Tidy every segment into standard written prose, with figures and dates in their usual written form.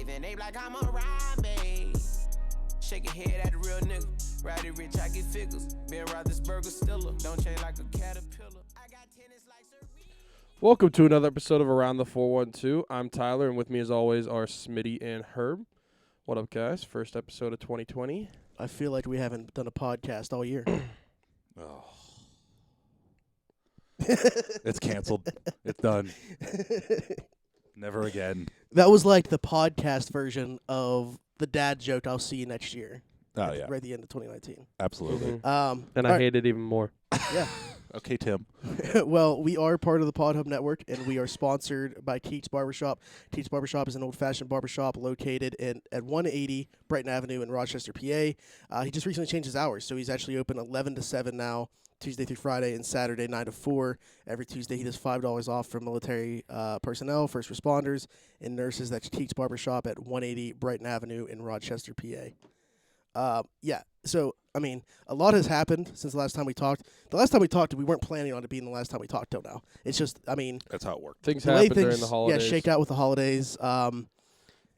then they like I'm a babe. Shake your head at the real nigga. Rowdy rich, I get figures. Ben Roethlisberger stiller. Don't change like a caterpillar. I got tennis like Serena. Welcome to another episode of Around the 412. I'm Tyler, and with me as always are Smitty and Herb. What up, guys? First episode of 2020. I feel like we haven't done a podcast all year. Oh. It's canceled. It's done. Never again. That was like the podcast version of the dad joke, I'll see you next year. Oh, yeah. Right at the end of 2019. Absolutely. And I hate it even more. Yeah. Okay, Tim. Well, we are part of the Pod Hub Network, and we are sponsored by Teats Barbershop. Teats Barbershop is an old-fashioned barbershop located at 180 Brighton Avenue in Rochester, PA. He just recently changed his hours, so he's actually open 11 to 7 now, Tuesday through Friday, and Saturday 9 to 4. Every Tuesday, he does $5 off for military personnel, first responders, and nurses. That's Teats Barbershop at 180 Brighton Avenue in Rochester, PA. Yeah, so, I mean, a lot has happened since the last time we talked. The last time we talked, we weren't planning on it being the last time we talked till now. It's just, I mean, That's how it worked. Things the way happen during the holidays. Yeah, shake out with the holidays. It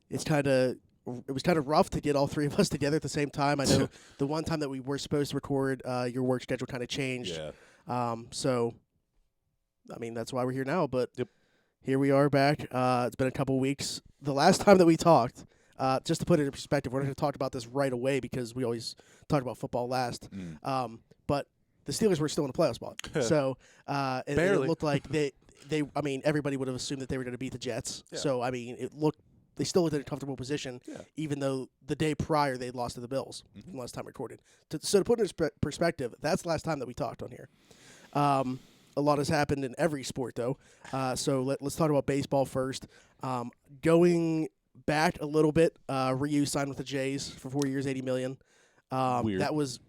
was kind of rough to get all three of us together at the same time. I know the one time that we were supposed to record, your work schedule kind of changed. Yeah. So, I mean, that's why we're here now. But Yep. Here we are back. It's been a couple weeks. The last time that we talked, just to put it in perspective, we're not going to talk about this right away because we always talk about football last. But the Steelers were still in the playoff spot. So and it Barely. looked like they I mean, everybody would have assumed that they were going to beat the Jets. Yeah. So, I mean, they still looked in a comfortable position, even though the day prior they lost to the Bills from the last time recorded. So to put it in perspective, that's the last time that we talked on here. A lot has happened in every sport, though. So let's talk about baseball first. Going back a little bit, Ryu signed with the Jays for 4 years, $80 million. Weird. That was,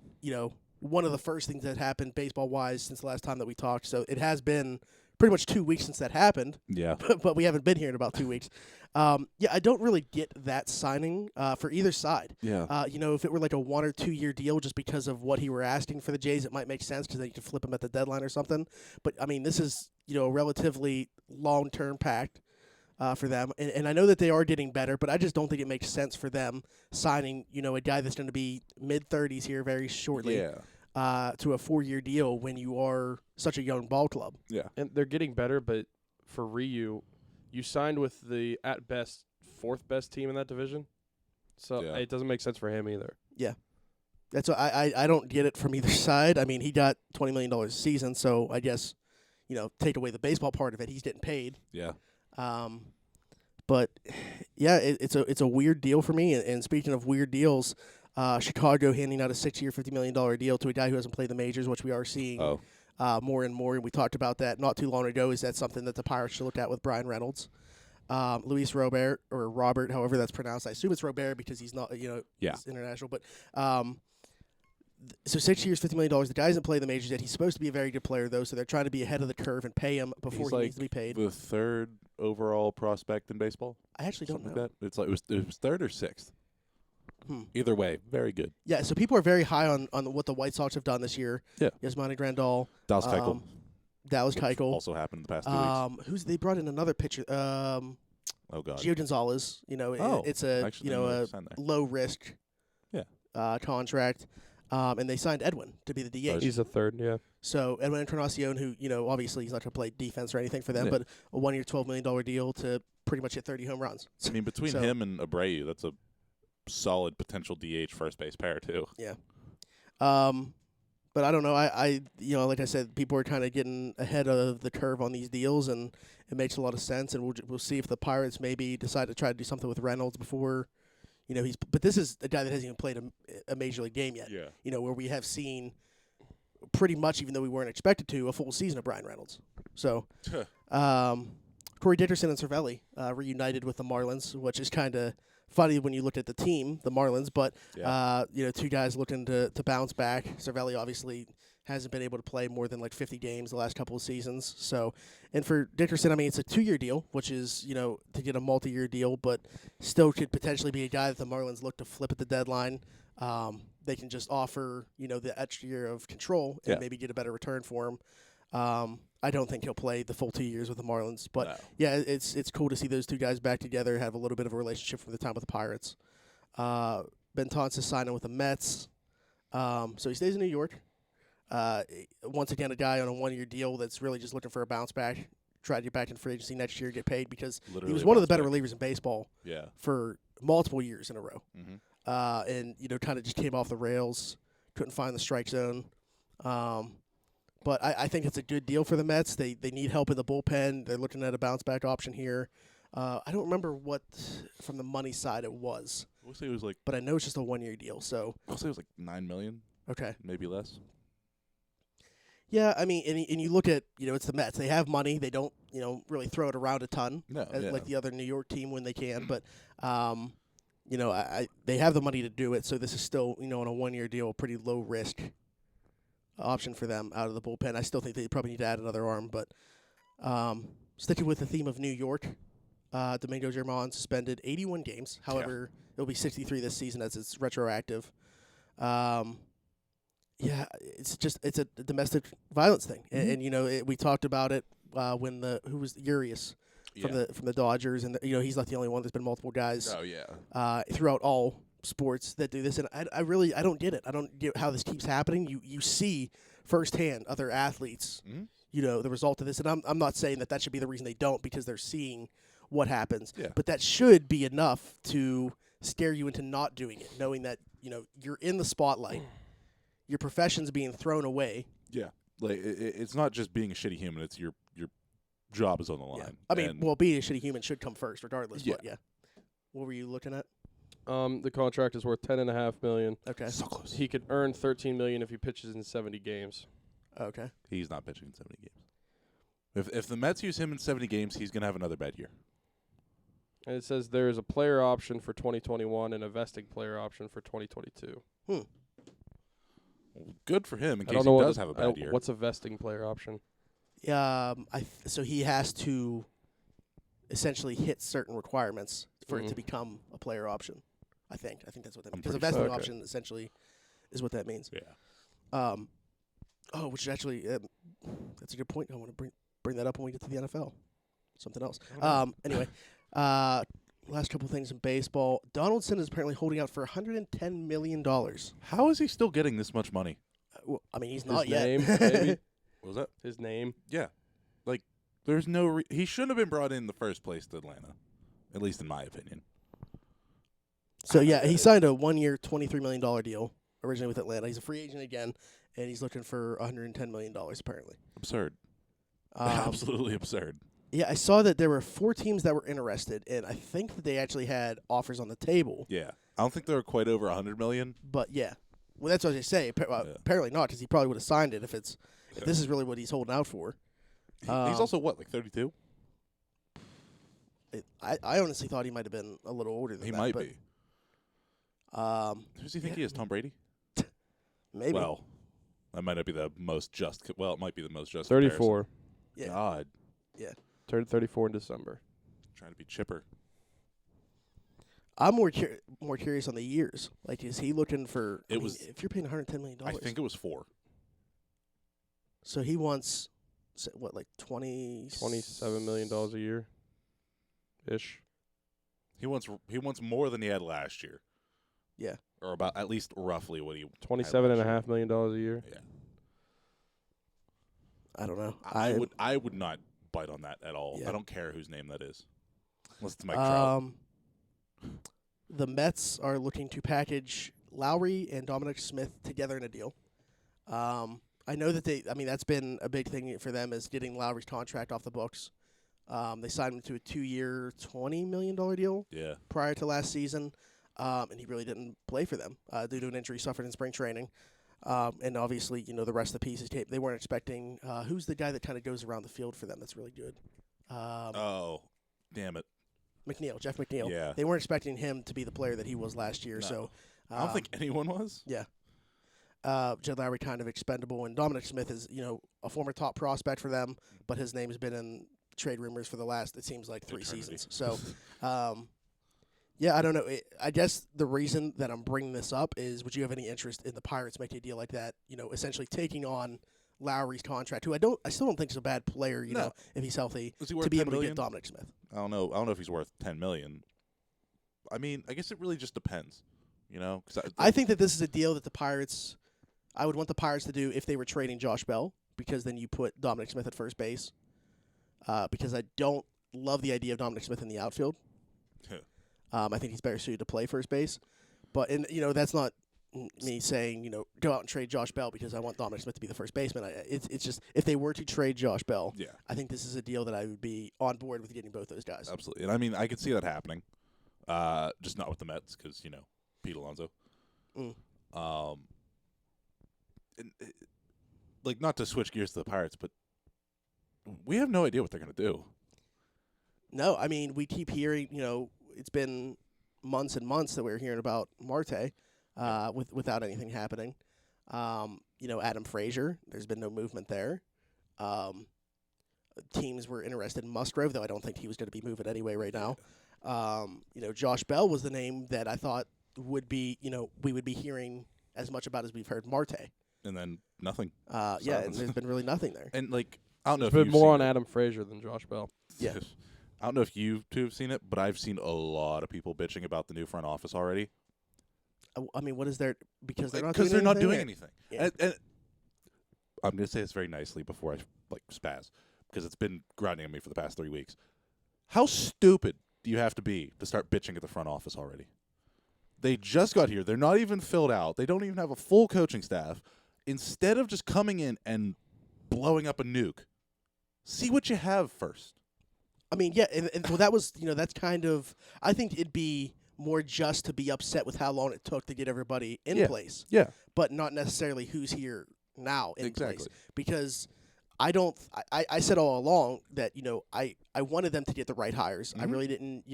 one of the first things that happened baseball-wise since the last time that we talked. So it has been pretty much 2 weeks since that happened. Yeah. But we haven't been here in about 2 weeks. I don't really get that signing for either side. Yeah. If it were like a 1 or 2 year deal just because of what he were asking for the Jays, it might make sense because then you can flip him at the deadline or something. But, I mean, this is, a relatively long-term pact for them. And I know that they are getting better, but I just don't think it makes sense for them signing, a guy that's going to be mid-30s here very shortly. Yeah. To a 4-year deal when you are such a young ball club. Yeah. And they're getting better, but for Ryu, you signed with the, at best, fourth best team in that division. So Yeah. it doesn't make sense for him either. Yeah. That's what I don't get it from either side. I mean, he got $20 million a season, so I guess, take away the baseball part of it, he's getting paid. Yeah. But yeah, it's a weird deal for me. And speaking of weird deals, Chicago handing out a 6-year, $50 million deal to a guy who hasn't played the majors, which we are seeing more and more. And we talked about that not too long ago. Is that something that the Pirates should look at with Brian Reynolds? Luis Robert, or Robert, however that's pronounced. I assume it's Robert because he's not, he's international. But so 6 years, $50 million. The guy hasn't played the majors yet. He's supposed to be a very good player, though, so they're trying to be ahead of the curve and pay him before he needs to be paid. The third overall prospect in baseball. I actually don't Something know. like that. It's like it was third or sixth. Either way, very good. Yeah, so people are very high on what the White Sox have done this year. Yeah. Yasmani Grandal. Dallas Keuchel. Dallas which Keuchel. Also happened in the past 2 weeks. They brought in another pitcher. Oh God. Gio Gonzalez. It's a actually didn't know they signed there. low risk. Contract. And they signed Edwin to be the DH. He's a third, yeah. So Edwin Encarnacion, who obviously he's not going to play defense or anything for them, Yeah. but a 1 year, $12 million deal to pretty much hit 30 home runs. I mean, between him and Abreu, that's a solid potential DH first base pair too. Yeah. But I don't know. I like I said, people are kind of getting ahead of the curve on these deals, and it makes a lot of sense. And we'll see if the Pirates maybe decide to try to do something with Reynolds before, But this is a guy that hasn't even played a major league game yet. Yeah. Where we have seen pretty much, even though we weren't expected to, a full season of Brian Reynolds. So, Corey Dickerson and Cervelli reunited with the Marlins, which is kind of funny when you look at the team, the Marlins, but two guys looking to bounce back. Cervelli obviously hasn't been able to play more than like 50 games the last couple of seasons. So, and for Dickerson, I mean, it's a 2-year deal, which is, to get a multi-year deal, but still could potentially be a guy that the Marlins look to flip at the deadline. They can just offer, the extra year of control and maybe get a better return for him. I don't think he'll play the full 2 years with the Marlins, but No. yeah, it's cool to see those two guys back together, have a little bit of a relationship from the time with the Pirates. Benton's is signing with the Mets, so he stays in New York. Once again, a guy on a 1-year deal that's really just looking for a bounce back. Try to get back in free agency next year, get paid because Literally he was one of the better bounce back. relievers in baseball Yeah. for multiple years in a row. Mm-hmm. And kind of just came off the rails, couldn't find the strike zone. But I think it's a good deal for the Mets. They need help in the bullpen. They're looking at a bounce back option here. I don't remember what from the money side it was, We'll say it was like but I know it's just a 1-year deal. So $9 million, okay, maybe less. yeah. I mean, and you look at it's the Mets. They have money. They don't really throw it around a ton No, like the other New York team when they can. But they have the money to do it. So this is still on a 1-year deal, a pretty low risk option for them out of the bullpen. I still think they probably need to add another arm, but sticking with the theme of New York, Domingo Germán suspended 81 games. However, it'll be 63 this season as it's retroactive. It's a domestic violence thing, and we talked about it when who was Urias from the Dodgers, and he's not the only one. There's been multiple guys Oh yeah. throughout all sports that do this, and I don't get it. I don't get how this keeps happening. You see firsthand other athletes, the result of this, and I'm not saying that should be the reason they don't, because they're seeing what happens. Yeah. But that should be enough to scare you into not doing it, knowing that you're in the spotlight, your profession's being thrown away. Yeah. Like it's not just being a shitty human. It's your job is on the line. Yeah. I mean, And being a shitty human should come first, regardless. Yeah. But yeah. What were you looking at? The contract is worth $10.5 million. Okay. so close. He could earn $13 million if he pitches in 70 games. Okay. He's not pitching in 70 games. If the Mets use him in 70 games, he's gonna have another bad year. And it says there is a player option for 2021 and a vesting player option for 2022. Well, good for him in I case don't know he does have a bad year. What's a vesting player option? So he has to essentially hit certain requirements for it to Mhm. become a player option. I think that's what that I'm means. Because a pretty vesting sure. option essentially is what that means. Yeah. Which is actually that's a good point. I want to bring that up when we get to the NFL. Something else. Okay. Anyway, last couple things in baseball. Donaldson is apparently holding out for $110 million. How is he still getting this much money? Well, I mean, he's His not yet. name, maybe? What was that? His name. Yeah. Like, there's no he shouldn't have been brought in the first place to Atlanta, at least in my opinion. So, yeah, he signed a 1-year, $23 million deal originally with Atlanta. He's a free agent again, and he's looking for $110 million apparently. Absurd. Um, Absolutely absurd. Yeah, I saw that there were 4 teams that were interested, and I think that they actually had offers on the table. Yeah. I don't think they were quite over 100 million. But, yeah. Well, that's what I say. Apparently not, because he probably would have signed it if this is really what he's holding out for. He's also what, like 32? I honestly thought he might have been a little older than He that. might but, be. Who does he think he is? Tom Brady? Maybe. Well, that might not be the most just. Well, it might be the most just. 34. Yeah. God, Turned 34 in December. trying to be chipper. I'm more curious on the years. Like, is he looking for? It was- if you're paying $110 million. I think it was 4. So he wants what, like $27 million a year. Ish. He wants more than he had last year. Yeah. Or about at least roughly what he. $27.5 million a year. Yeah. I don't know. I would not bite on that at all. Yeah. I don't care whose name that is. Unless it's Mike Trout. The Mets are looking to package Lowry and Dominic Smith together in a deal. I know that that's been a big thing for them, is getting Lowry's contract off the books. They signed him to a 2-year, $20 million deal Yeah. prior to last season, and he really didn't play for them due to an injury suffered in spring training. And obviously, the rest of the pieces, they weren't expecting. Who's the guy that kind of goes around the field for them that's really good? Oh, damn it. McNeil, Jeff McNeil. Yeah. They weren't expecting him to be the player that he was last year. No. So I don't think anyone was. Yeah. Jed Lowry kind of expendable, and Dominic Smith is, a former top prospect for them, but his name has been in trade rumors for the last, it seems like, 3 Eternity. seasons. So, yeah, I don't know. I guess the reason that I'm bringing this up is, would you have any interest in the Pirates making a deal like that, essentially taking on Lowry's contract, who I still don't think is a bad player, you No. know, if he's healthy, Is he worth to be 10 able million? to get Dominic Smith. I don't know if he's worth $10 million. I mean, I guess it really just depends, you know. 'Cause I think that this is a deal that the Pirates, I would want the Pirates to do if they were trading Josh Bell, because then you put Dominic Smith at first base. Because I don't love the idea of Dominic Smith in the outfield. I think he's better suited to play first base. But, that's not me saying, go out and trade Josh Bell because I want Dominic Smith to be the first baseman. It's just, if they were to trade Josh Bell, yeah, I think this is a deal that I would be on board with getting both those guys. absolutely. And I mean, I could see that happening. Just not with the Mets because Pete Alonso. Mm. Like, not to switch gears to the Pirates, but we have no idea what they're going to do. No, I mean, we keep hearing, it's been months and months that we're hearing about Marte without anything happening. Adam Frazier, there's been no movement there. Teams were interested in Musgrove, though I don't think he was going to be moving anyway right now. Josh Bell was the name that I thought would be, we would be hearing as much about as we've heard Marte. And then nothing. And there's been really nothing there. And, like, I don't know It's if been you've more seen on it. Adam Frazier than Josh Bell. Yeah. I don't know if you two have seen it, but I've seen a lot of people bitching about the new front office already. I mean, what is there? Because they're not Because doing they're not anything, doing or- anything. Yeah. And I'm going to say this very nicely before I spaz, because it's been grinding on me for the past 3 weeks. How stupid do you have to be to start bitching at the front office already? They just got here. They're not even filled out. They don't even have a full coaching staff. Instead of just coming in and blowing up a nuke, see what you have first. I mean, yeah, and well, that was, that's kind of, I think it'd be more just to be upset with how long it took to get everybody in place, Yeah. but not necessarily who's here now in place. Exactly. Because I said all along that, I wanted them to get the right hires. I Mhm. really didn't,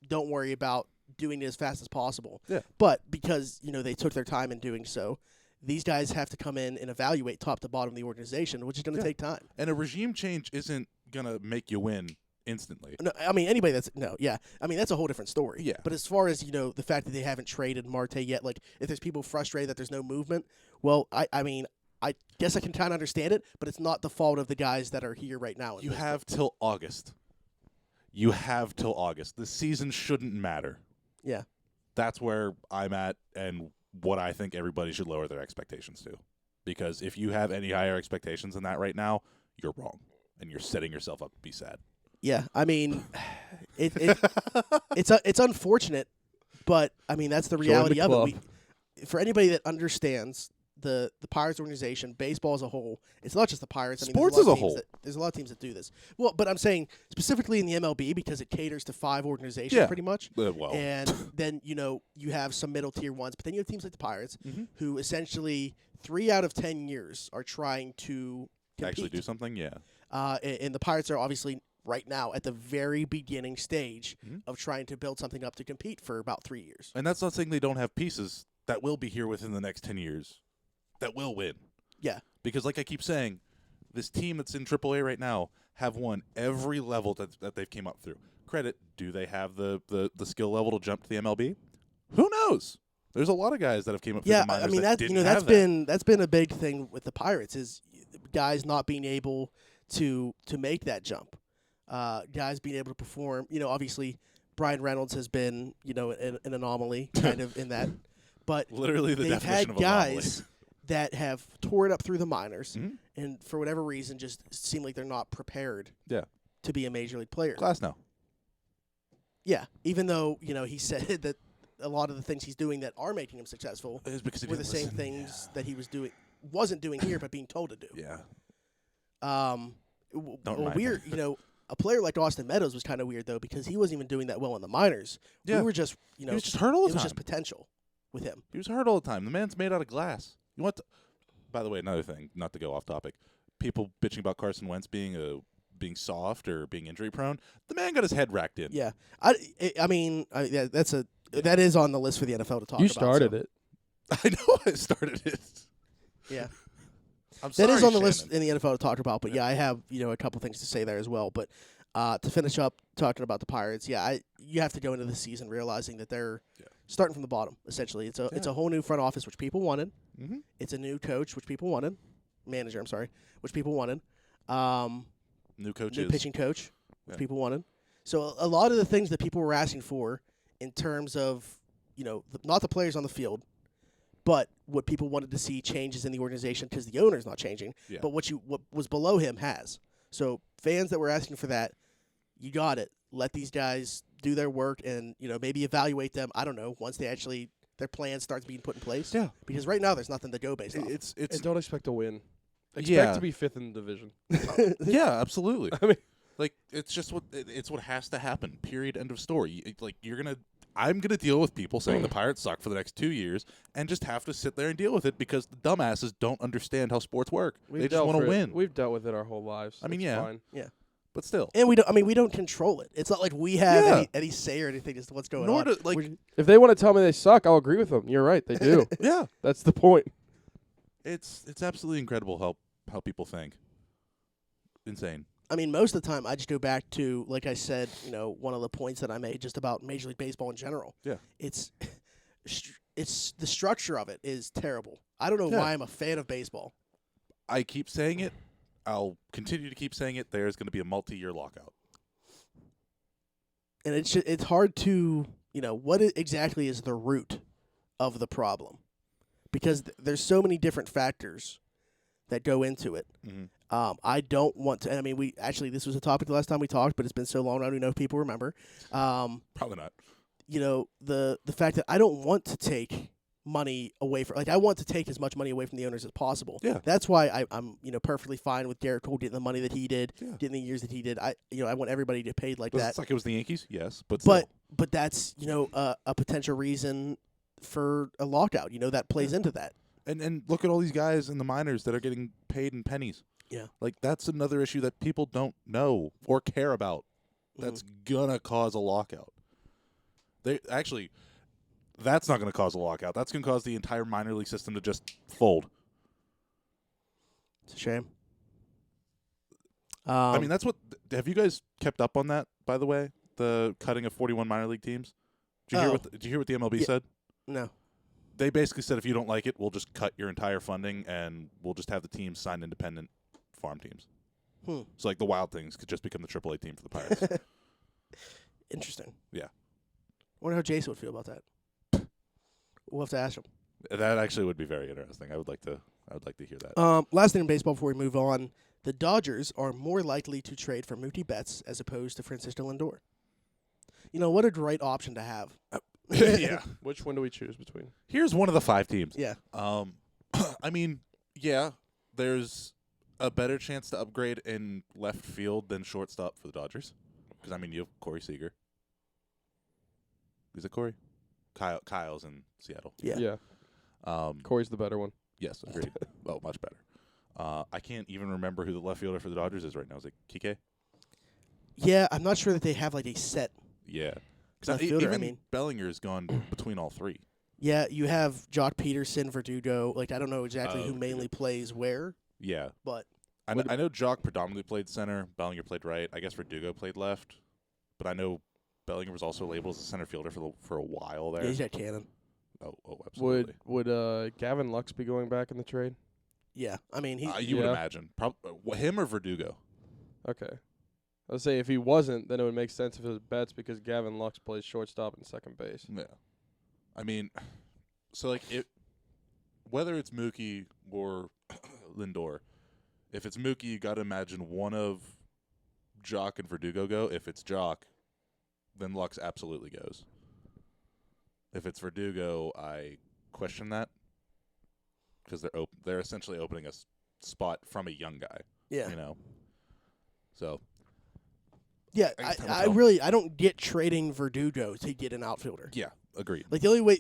don't worry about doing it as fast as possible. Yeah. But because, they took their time in doing so, these guys have to come in and evaluate top to bottom of the organization, which is going to Yeah. take time. And a regime change isn't going to make you win instantly. No, I mean, anybody that's I mean, that's a whole different story. Yeah. But as far as the fact that they haven't traded Marte yet, like if there's people frustrated that there's no movement, well, I mean, I guess I can kind of understand it, but it's not the fault of the guys that are here right now. You have till August. The season shouldn't matter. Yeah. That's where I'm at and what I think everybody should lower their expectations to. Because if you have any higher expectations than that right now, you're wrong. And you're setting yourself up to be sad. Yeah, I mean, it's unfortunate, but I mean that's the Join reality the of club. it. For anybody that understands the Pirates organization, baseball as a whole, it's not just the Pirates. I mean, Sports there's a lot as a of teams whole. there's a lot of teams that do this. Well, but I'm saying specifically in the MLB because it caters to 5 organizations Yeah. pretty much. Well, And then, you have some middle tier ones, but then you have teams like the Pirates Mhm. who essentially 3 out of 10 years are trying to compete. actually do something, yeah. And the Pirates are obviously right now at the very beginning stage Mhm. of trying to build something up to compete for about 3 years. And that's not saying they don't have pieces that will be here within the next 10 years that will win. Yeah. Because like I keep saying, this team that's in AAA right now have won every level that they've came up through. Credit, do they have the skill level to jump to the MLB? Who knows? There's a lot of guys that have came up through Yeah, the minors I mean that that didn't that's have that. been a big thing with the Pirates is guys not being able to make that jump. Guys being able to perform. Obviously Brian Reynolds has been an anomaly kind of in that, but Literally the they've definition had of anomaly. guys that have tore it up through the minors, Mhm. and for whatever reason, just seem like they're not prepared. Yeah. To be a major league player. Class now. Yeah, even though he said that a lot of the things he's doing that are making him successful It's because he were the didn't same listen. things that he wasn't doing here, but being told to do. Yeah. Well, remind weird. A player like Austin Meadows was kind of weird though because he wasn't even doing that well in the minors. Yeah. We were just He was just hurt all it the was time. just potential with him. He was hurt all the time. The man's made out of glass. You want to, by the way, another thing, not to go off topic. People bitching about Carson Wentz being soft or being injury prone. The man got his head racked in. Yeah, I mean, that is on the list for the NFL to talk You about. started so. it. I know I started it. Yeah. I'm That sorry, is on the list Shannon. in the NFL to talk about, but yeah, I have a couple things to say there as well. But to finish up talking about the Pirates, you have to go into the season realizing that they're starting from the bottom. Essentially, it's a whole new front office which people wanted. Mm-hmm. It's a new coach which people wanted. manager. I'm sorry, which people wanted. New coaches. New pitching coach, which Yeah. people wanted. So a lot of the things that people were asking for in terms of, not the players on the field, but what people wanted to see changes in the organization because the owner's not changing. Yeah. But what was below him has. So fans that were asking for that, you got it. Let these guys do their work and, maybe evaluate them. I don't know, once their plan starts being put in place. Yeah. Because right now there's nothing to go based off. It's And don't expect to win. Expect Yeah. to be 5th in the division. yeah, absolutely. I mean, Like it's just what has to happen. Period. End of story. I'm gonna deal with people saying the Pirates suck for the next 2 years, and just have to sit there and deal with it because the dumbasses don't understand how sports work. They just want to win. We've dealt with it our whole lives. I mean, It's yeah. fine. But still, And we don't control it. It's not like we have Yeah. any say or anything as to what's going nor on. do like We're- If they want to tell me they suck, I'll agree with them. You're right, they do. yeah. That's the point. It's absolutely incredible how people think. Insane. I mean, most of the time, I just go back to, like I said, one of the points that I made just about Major League Baseball in general. Yeah. It's the structure of it is terrible. I don't know Yeah. why I'm a fan of baseball. I keep saying it. I'll continue to keep saying it. There's going to be a multi-year lockout. And it's hard to, what exactly is the root of the problem? Because there's so many different factors that go into it. Mhm. I don't want to. I mean, this was a topic the last time we talked, but it's been so long, I don't even know if people remember. Probably not. The fact that I don't want to take money away from, I want to take as much money away from the owners as possible. Yeah. That's why I'm perfectly fine with Garrett Cole getting the money that he did, Yeah. getting the years that he did. I want everybody to get paid like Does that. it suck it was the Yankees? Yes, but But that's a potential reason for a lockout. That plays into that. And look at all these guys in the minors that are getting paid in pennies. Yeah. Like that's another issue that people don't know or care about. That's gonna cause a lockout. That's not gonna cause a lockout. That's gonna cause the entire minor league system to just fold. It's a shame. I mean, that's what. Have you guys kept up on that? By the way, the cutting of 41 minor league teams. Did you hear what the MLB Yeah. said? No. They basically said if you don't like it, we'll just cut your entire funding and we'll just have the teams sign independent farm teams. So like the Wild Things could just become the AAA team for the Pirates. Interesting. Yeah. I wonder how Jason would feel about that. We'll have to ask him. That actually would be very interesting. I would like to hear that. Last thing in baseball before we move on, the Dodgers are more likely to trade for Mookie Betts as opposed to Francisco Lindor. What a great option to have. Yeah. Which one do we choose between? Here's one of the 5 teams. Yeah. I mean, yeah, there's a better chance to upgrade in left field than shortstop for the Dodgers. Because, I mean, you have Corey Seager. Is it Corey? Kyle's in Seattle. Yeah. Corey's the better one. Yes, agreed. Oh, much better. I can't even remember who the left fielder for the Dodgers is right now. Is it Kike? Yeah, I'm not sure that they have a set. Yeah. Left fielder, Even I mean. Bellinger's gone between all 3. Yeah, you have Jock Peterson, Verdugo. I don't know exactly who Oh, mainly plays where, Yeah. but I know Jock predominantly played center. Bellinger played right. I guess Verdugo played left. But I know Bellinger was also labeled as a center fielder for a while there. yeah, he's got Cannon. Oh, absolutely. Would Gavin Lux be going back in the trade? Yeah, I mean, You would Yeah. imagine. Him or Verdugo? Okay. I would say if he wasn't, then it would make sense if it was Betts because Gavin Lux plays shortstop and second base. Yeah. I mean, so whether it's Mookie or Lindor, if it's Mookie, you got to imagine one of Jock and Verdugo go. If it's Jock, then Lux absolutely goes. If it's Verdugo, I question that because they're essentially opening a spot from a young guy. yeah. So Yeah, I guess time will I tell. really don't get trading Verdugo to get an outfielder. yeah, agreed. The only way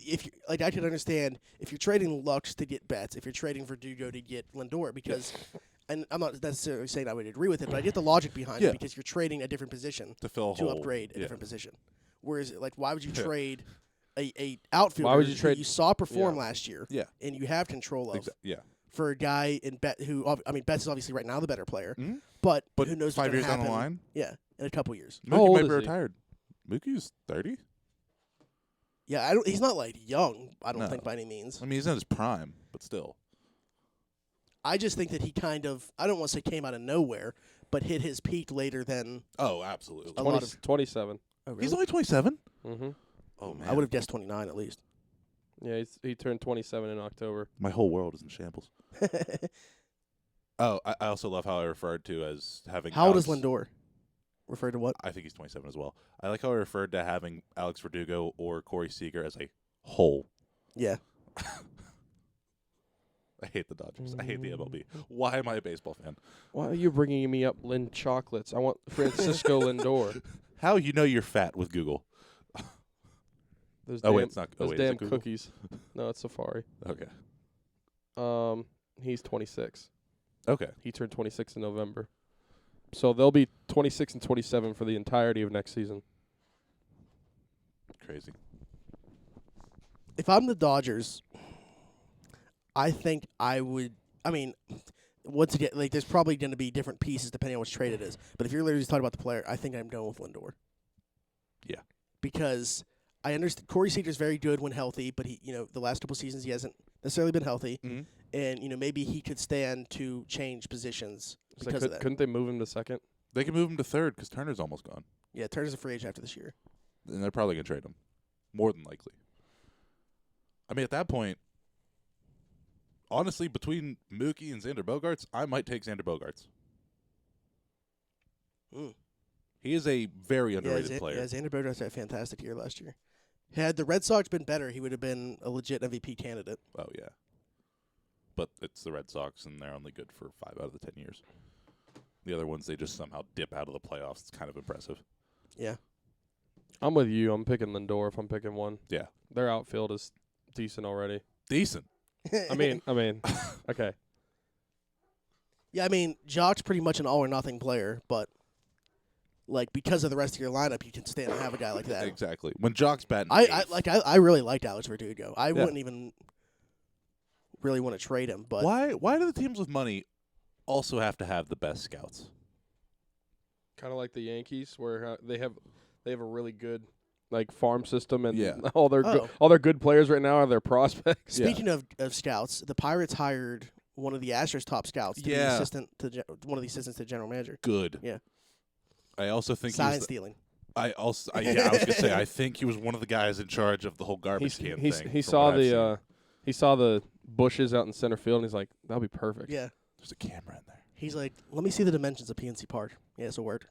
I can understand if you're trading Lux to get Betts, if you're trading Verdugo to get Lindor, because, and I'm not necessarily saying I would agree with it, but I get the logic behind Yeah. it because you're trading a different position To fill a to hole. upgrade a yeah. different position. Whereas, why would you Yeah. trade a outfielder Why would you who trade- you saw perform Yeah. last year Yeah. and you have control of Yeah. for a guy in Betts who Betts is obviously right now the better player, Mhm. but But who knows 5 what's years gonna down the happen, line, Yeah, in a couple years. How Mookie old might is be he? retired. Mookie's 30. Yeah, he's not young. I don't No. think by any means. I mean, he's in his prime, but still. I just think that he kind of, I don't want to say came out of nowhere, but hit his peak later than Oh, absolutely. a lot of. 27. Oh, He's really? only 27. Mm-hmm. Oh man, I would have guessed 29 at least. Yeah, he turned 27 in October. My whole world is in shambles. Oh, I also love how I referred to as having. How old is Alex- Lindor? Referred to what? I think he's 27 as well. I like how I referred to having Alex Verdugo or Corey Seager as a whole. Yeah. I hate the Dodgers. I hate the MLB. Why am I a baseball fan? Why are you bringing me up Lind chocolates? I want Francisco Lindor. How you know you're fat with Google? Those Oh, damn, wait, it's not. Oh, those wait, is it damn Google? cookies. No, it's Safari. Okay. He's 26. Okay. He turned 26 in November. So they'll be 26 and 27 for the entirety of next season. Crazy. If I'm the Dodgers, I think I would. I mean, once again, like there's probably going to be different pieces depending on which trade it is. But if you're literally just talking about the player, I think I'm going with Lindor. Yeah. Because I understand Corey Seager's very good when healthy, but he, the last couple seasons he hasn't necessarily been healthy, Mm-hmm. and maybe he could stand to change positions So because of that. couldn't they move him to second? They can move him to third because Turner's almost gone, Yeah, Turner's a free agent after this year. and they're probably gonna trade him, more than likely. I mean, at that point, honestly, between Mookie and Xander Bogaerts, I might take Xander Bogaerts. Mm. He is a very underrated player. Yeah, Xander Bogaerts had a fantastic year last year. Had the Red Sox been better, he would have been a legit MVP candidate. Oh yeah, but it's the Red Sox, and they're only good for 5 out of the 10 years. The other ones, they just somehow dip out of the playoffs. It's kind of impressive. Yeah. I'm with you. I'm picking Lindor if I'm picking one. Yeah, Their outfield is decent already. decent. I mean, okay. Yeah, I mean, Jock's pretty much an all or nothing player, but like because of the rest of your lineup, you can stand and have a guy like that. Exactly. When Jock's batting, I really liked Alex Verdugo. I Yeah. wouldn't even really want to trade him, but why do the teams with money also have to have the best scouts? Kind of like the Yankees, where they have a really good farm system, and Yeah. all their good players right now are their prospects. Yeah. speaking of scouts, the Pirates hired one of the Astros' top scouts to be Yeah. one of the assistants to the general manager. Good. Yeah. I also think Sign he was stealing. I was gonna say I think he was one of the guys in charge of the whole garbage can He thing. from saw what I've seen. he saw the bushes out in center field, and he's like, "That'll be perfect." Yeah. There's a camera in there. He's like, let me see the dimensions of PNC Park. Yeah, it's a word.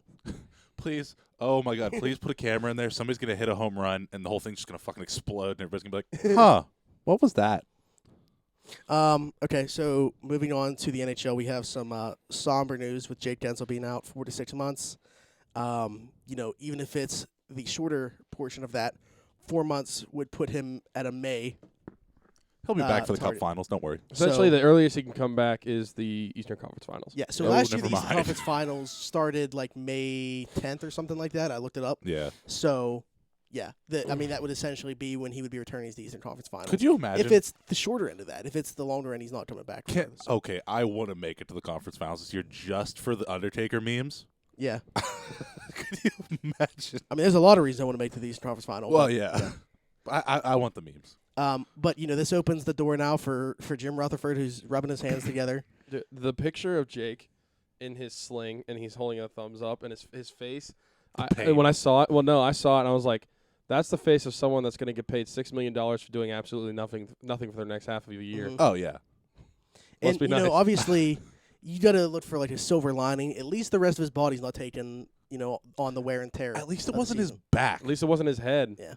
Please, oh my God, please put a camera in there. Somebody's gonna hit a home run, and the whole thing's just gonna fucking explode, and everybody's gonna be like, "Huh, what was that?" Okay, so moving on to the NHL, we have some somber news with Jake Gensel being out 4 to 6 months. Even if it's the shorter portion of that, 4 months would put him at a May. He'll be back for the target. Cup Finals. Don't worry. Essentially, So- the earliest he can come back is the Eastern Conference Finals. Yeah, so Oh, last year never the Eastern mind. Conference Finals started like May 10th or something like that. I looked it up. Yeah. So, yeah, that would essentially be when he would be returning to the Eastern Conference Finals. Could you imagine? If it's the shorter end of that, if it's the longer end, he's not coming back. regardless. Okay, I want to make it to the Conference Finals this year just for the Undertaker memes. Yeah, Could you imagine? I mean, there's a lot of reasons I want to make it to the Eastern Conference Final. Well, but, yeah. I want the memes. But this opens the door now for Jim Rutherford, who's rubbing his hands together. The picture of Jake in his sling, and he's holding a thumbs up, and his face. pain. When I saw it, I saw it, and I was like, "That's the face of someone that's going to get paid $6 million for doing absolutely nothing for their next half of a year." Mhm. Oh yeah. And be nice. obviously, you got to look for like a silver lining. At least the rest of his body's not taken, on the wear and tear. At least of it the wasn't his season. back. At least it wasn't his head. Yeah.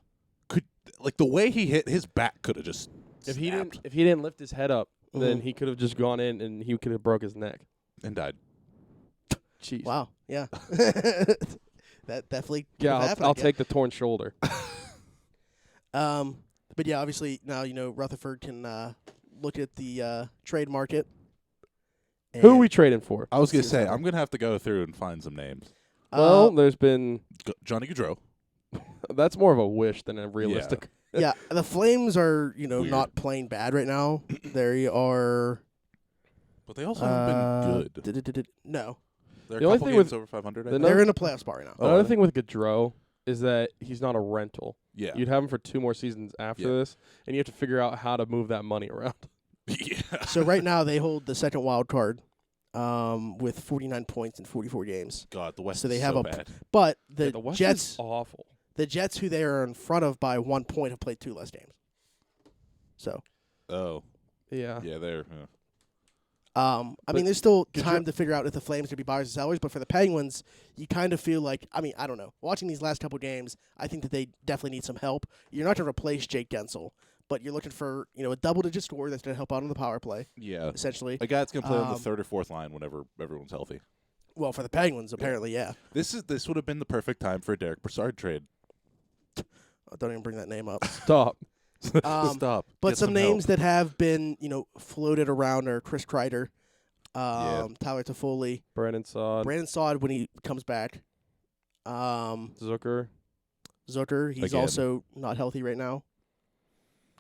Like the way he hit, his back could have just. If he snapped didn't lift his head up, then Mhm. he could have just gone in and he could have broke his neck. and died. Jeez. Wow. Yeah. That definitely. could Yeah, have I'll, happened, I I'll guess. take the torn shoulder. But yeah, obviously now Rutherford can look at the trade market. Who are and, we trading for? I was gonna Let's say see. I'm gonna have to go through and find some names. Well, there's been Johnny Gaudreau. that's more of a wish than a realistic. yeah, the Flames are Weird. not playing bad right now. They are. But they also haven't been good. No, They're The a only couple thing games with over 500. I the think. they're in a playoff spot right now. Oh, are Another they? thing with Gaudreau is that he's not a rental. Yeah. You'd have him for 2 more seasons after Yeah. this, and you have to figure out how to move that money around. Yeah. So right now they hold the second wild card with 49 points in 44 games. God, the West So they is have so a bad. But Yeah, the the West Jets, is awful. the Jets, who they are in front of by 1 point, have played 2 less games. So, Oh, Yeah. yeah, they're. I But mean, there's still could time you- to figure out if the Flames could be buyers or sellers. But for the Penguins, you kind of feel like, I mean, I don't know. Watching these last couple games, I think that they definitely need some help. You're not going to replace Jake Gensel, but you're looking for a double-digit scorer that's going to help out on the power play, Yeah. essentially. A guy that's gonna play on the Um, third or fourth line whenever everyone's healthy. Well, for the Penguins, apparently, yeah. This would have been the perfect time for a Derek Brassard trade. Don't even bring that name up. Stop. Stop. But Get some help. names that have been, floated around are Chris Kreider, Yeah. Tyler Toffoli, Brandon Saad. Brandon Saad when he comes back, Zucker. Zucker. He's Again. also not healthy right now.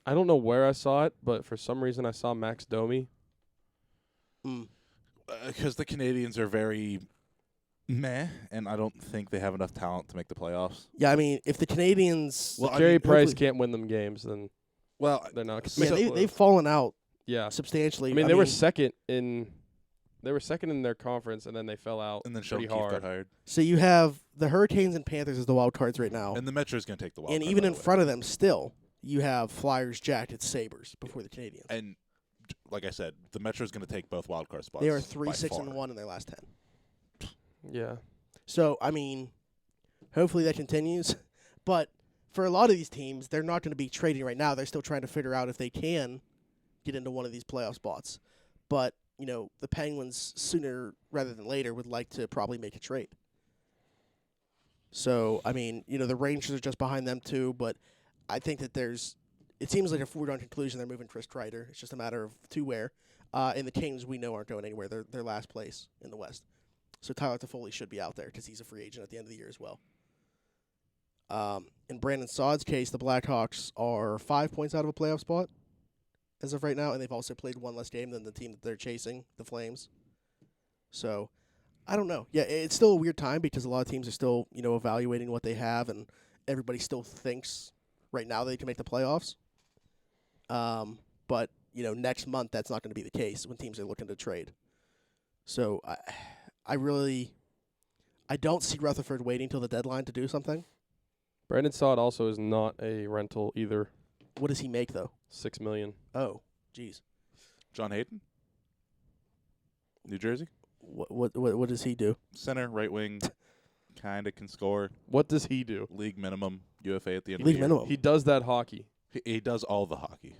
I don't know where I saw it, but for some reason I saw Max Domi. Mm. Because the Canadians are very meh, and I don't think they have enough talent to make the playoffs. Yeah, I mean, if the Canadians, Well, I Carey mean, Price hopefully- can't win them games, then Well, they're not. yeah, gonna make the they've playoffs. fallen out Yeah. substantially. I mean, they were second in. They were second in their conference, and then they fell out and then Sheldon pretty Keefe got hard. hired. So you have the Hurricanes and Panthers as the wild cards right now, And the Metro's going to take the wild and card, even by in the way. front of them, still you have Flyers, Jackets, Sabres before the Canadians. And like I said, the Metro's going to take both wild card spots. They are by 3-6-1 far. in their last 10. Yeah. So I mean, hopefully that continues. But for a lot of these teams, they're not going to be trading right now. They're still trying to figure out if they can get into one of these playoff spots. But the Penguins sooner rather than later would like to probably make a trade. So I mean, the Rangers are just behind them too. But I think that it seems like a foregone conclusion they're moving Chris Kreider. It's just a matter of to where. And the Kings we know aren't going anywhere. They're last place in the West. So Tyler Toffoli should be out there because he's a free agent at the end of the year as well. In Brandon Saad's case, the Blackhawks are 5 points out of a playoff spot as of right now, and they've also played one less game than the team that they're chasing, the Flames. So, I don't know. Yeah, it's still a weird time because a lot of teams are still, evaluating what they have, and everybody still thinks right now they can make the playoffs. But, next month that's not going to be the case when teams are looking to trade. So, I don't see Rutherford waiting till the deadline to do something. Brandon Saad also is not a rental either. What does he make though? $6 million. Oh, jeez. John Hayden, New Jersey, What does he do? center, right wing, kind of can score. What does he do? League minimum, UFA at the end of League the year. minimum. He does that hockey. He does all the hockey.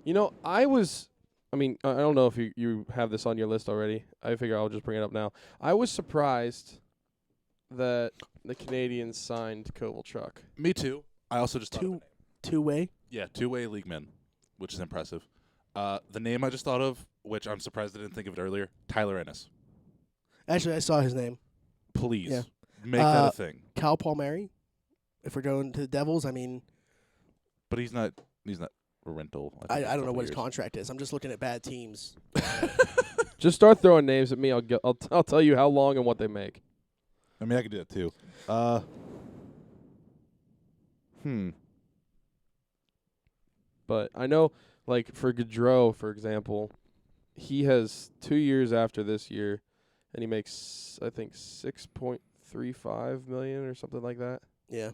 I don't know if you have this on your list already. I figure I'll just bring it up now. I was surprised that the Canadians signed Kovalchuk. Me too. I also just thought of a name. Two-way. Yeah, two-way league men, which is impressive. The name I just thought of, which I'm surprised I didn't think of it earlier, Tyler Ennis. Actually, I saw his name. Please Yeah. make that a thing. Cal Palmieri. If we're going to the Devils, I mean, But he's not a rental. I think, in a don't know couple what his years. contract is. I'm just looking at bad teams. Just start throwing names at me. I'll tell you how long and what they make. I mean, I could do that too. But I know, like, for Gaudreau, for example, he has 2 years after this year, and he makes, I think, $6.35 million or something like that. Yeah.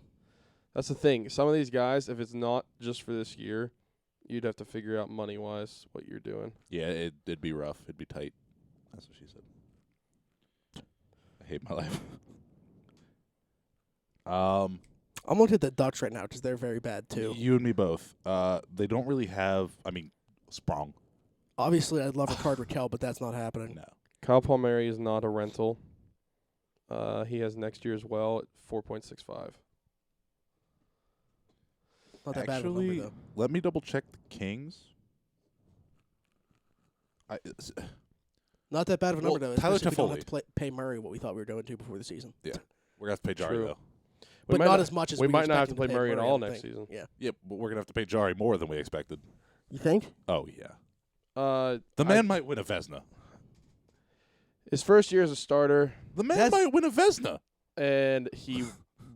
That's the thing. Some of these guys, if it's not just for this year, you'd have to figure out money-wise what you're doing. Yeah, it'd be rough. It'd be tight. That's what she said. I hate my life. I'm looking at the Ducks right now because they're very bad too. You and me both. They don't really have. I mean, Sprong. Obviously, I'd love Ricard Raquel, but that's not happening. No. Kyle Palmieri is not a rental. He has next year as well at 4.65. Not that bad of a Actually, number, though. let me double check the Kings. Not that bad of a number, Well, though. Tyler especially if we don't have Toffoli. to pay Murray what we thought we were going to before the season. We're gonna have to pay Jari True. though. But might not as much as we we might not have to expected play Murray at all I don't next think. season. Yeah. Yeah, but we're gonna have to pay Jari more than we expected. You think? Oh yeah, The the man might win a Vesna. his first year as a starter, The man That's- might win a Vesna. and he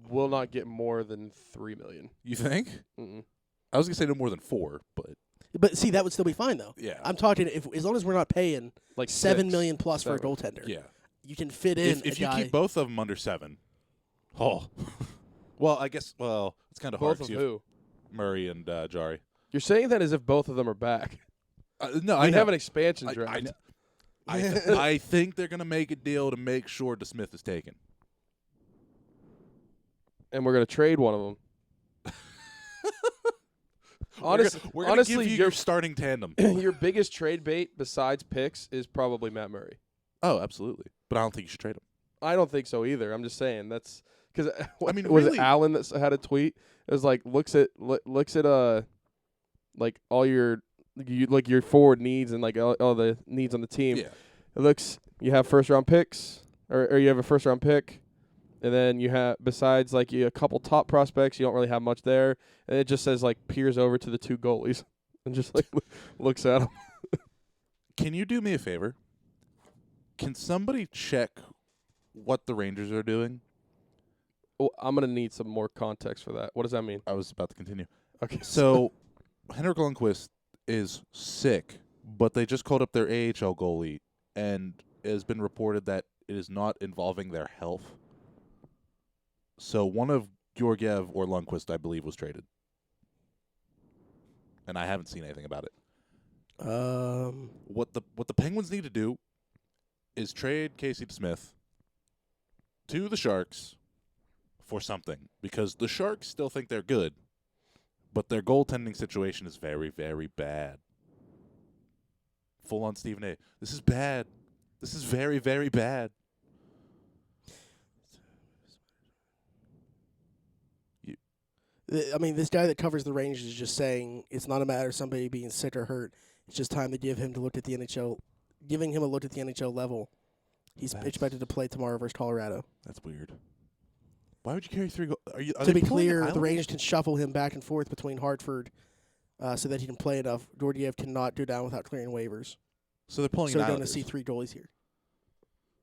will not get more than $3 million. You think? Mm-mm. I was gonna say no more than 4, but But see, that would still be fine though. Yeah. I'm talking as long as we're not paying Like $7 six, million plus for a seven. goaltender. Yeah. You can fit in If a you guy. keep both of them under 7, well, I guess it's kind of hard. Both of 'cause you have who? Murray and Jari. You're saying that as if both of them are back. No, We'd I have an expansion I, draft. I think they're gonna make a deal to make sure DeSmith is taken. And we're gonna trade one of them. We're gonna honestly, give you your starting tandem. your biggest trade bait besides picks is probably Matt Murray. Oh, absolutely. But I don't think you should trade him. I don't think so either. I'm just saying that's because I mean, was really- it Allen that had a tweet? It was like looks at like all your like your forward needs and like all the needs on the team. Yeah. It looks you have first round picks or you have a first round pick, and then you have besides like a couple top prospects, you don't really have much there, and it just says like peers over to the 2 goalies and just like looks at them. Can you do me a favor? Can somebody check what the Rangers are doing? Well, I'm gonna need some more context for that. What does that mean? I was about to continue. Okay, So, Henrik Lundqvist is sick, but they just called up their AHL goalie, and it has been reported that it is not involving their health. So one of Georgiev or Lundqvist, I believe, was traded. And I haven't seen anything about it. What the Penguins need to do is trade Casey DeSmith to the Sharks for something, because the Sharks still think they're good, but their goaltending situation is very, very bad. Full on Stephen A. This is bad. This is very, very bad. I mean, this guy that covers the Rangers is just saying it's not a matter of somebody being sick or hurt. It's just time to give him to look at the NHL, giving him a look at the NHL level. He's That's- expected to play tomorrow versus Colorado. That's weird. Why would you carry 3 goals? Are To they be pulling clear, the Islanders? Rangers can shuffle him back and forth between Hartford so that he can play enough. Georgiev cannot go down without clearing waivers. So they're pulling So we're going to Islanders. see 3 goalies here.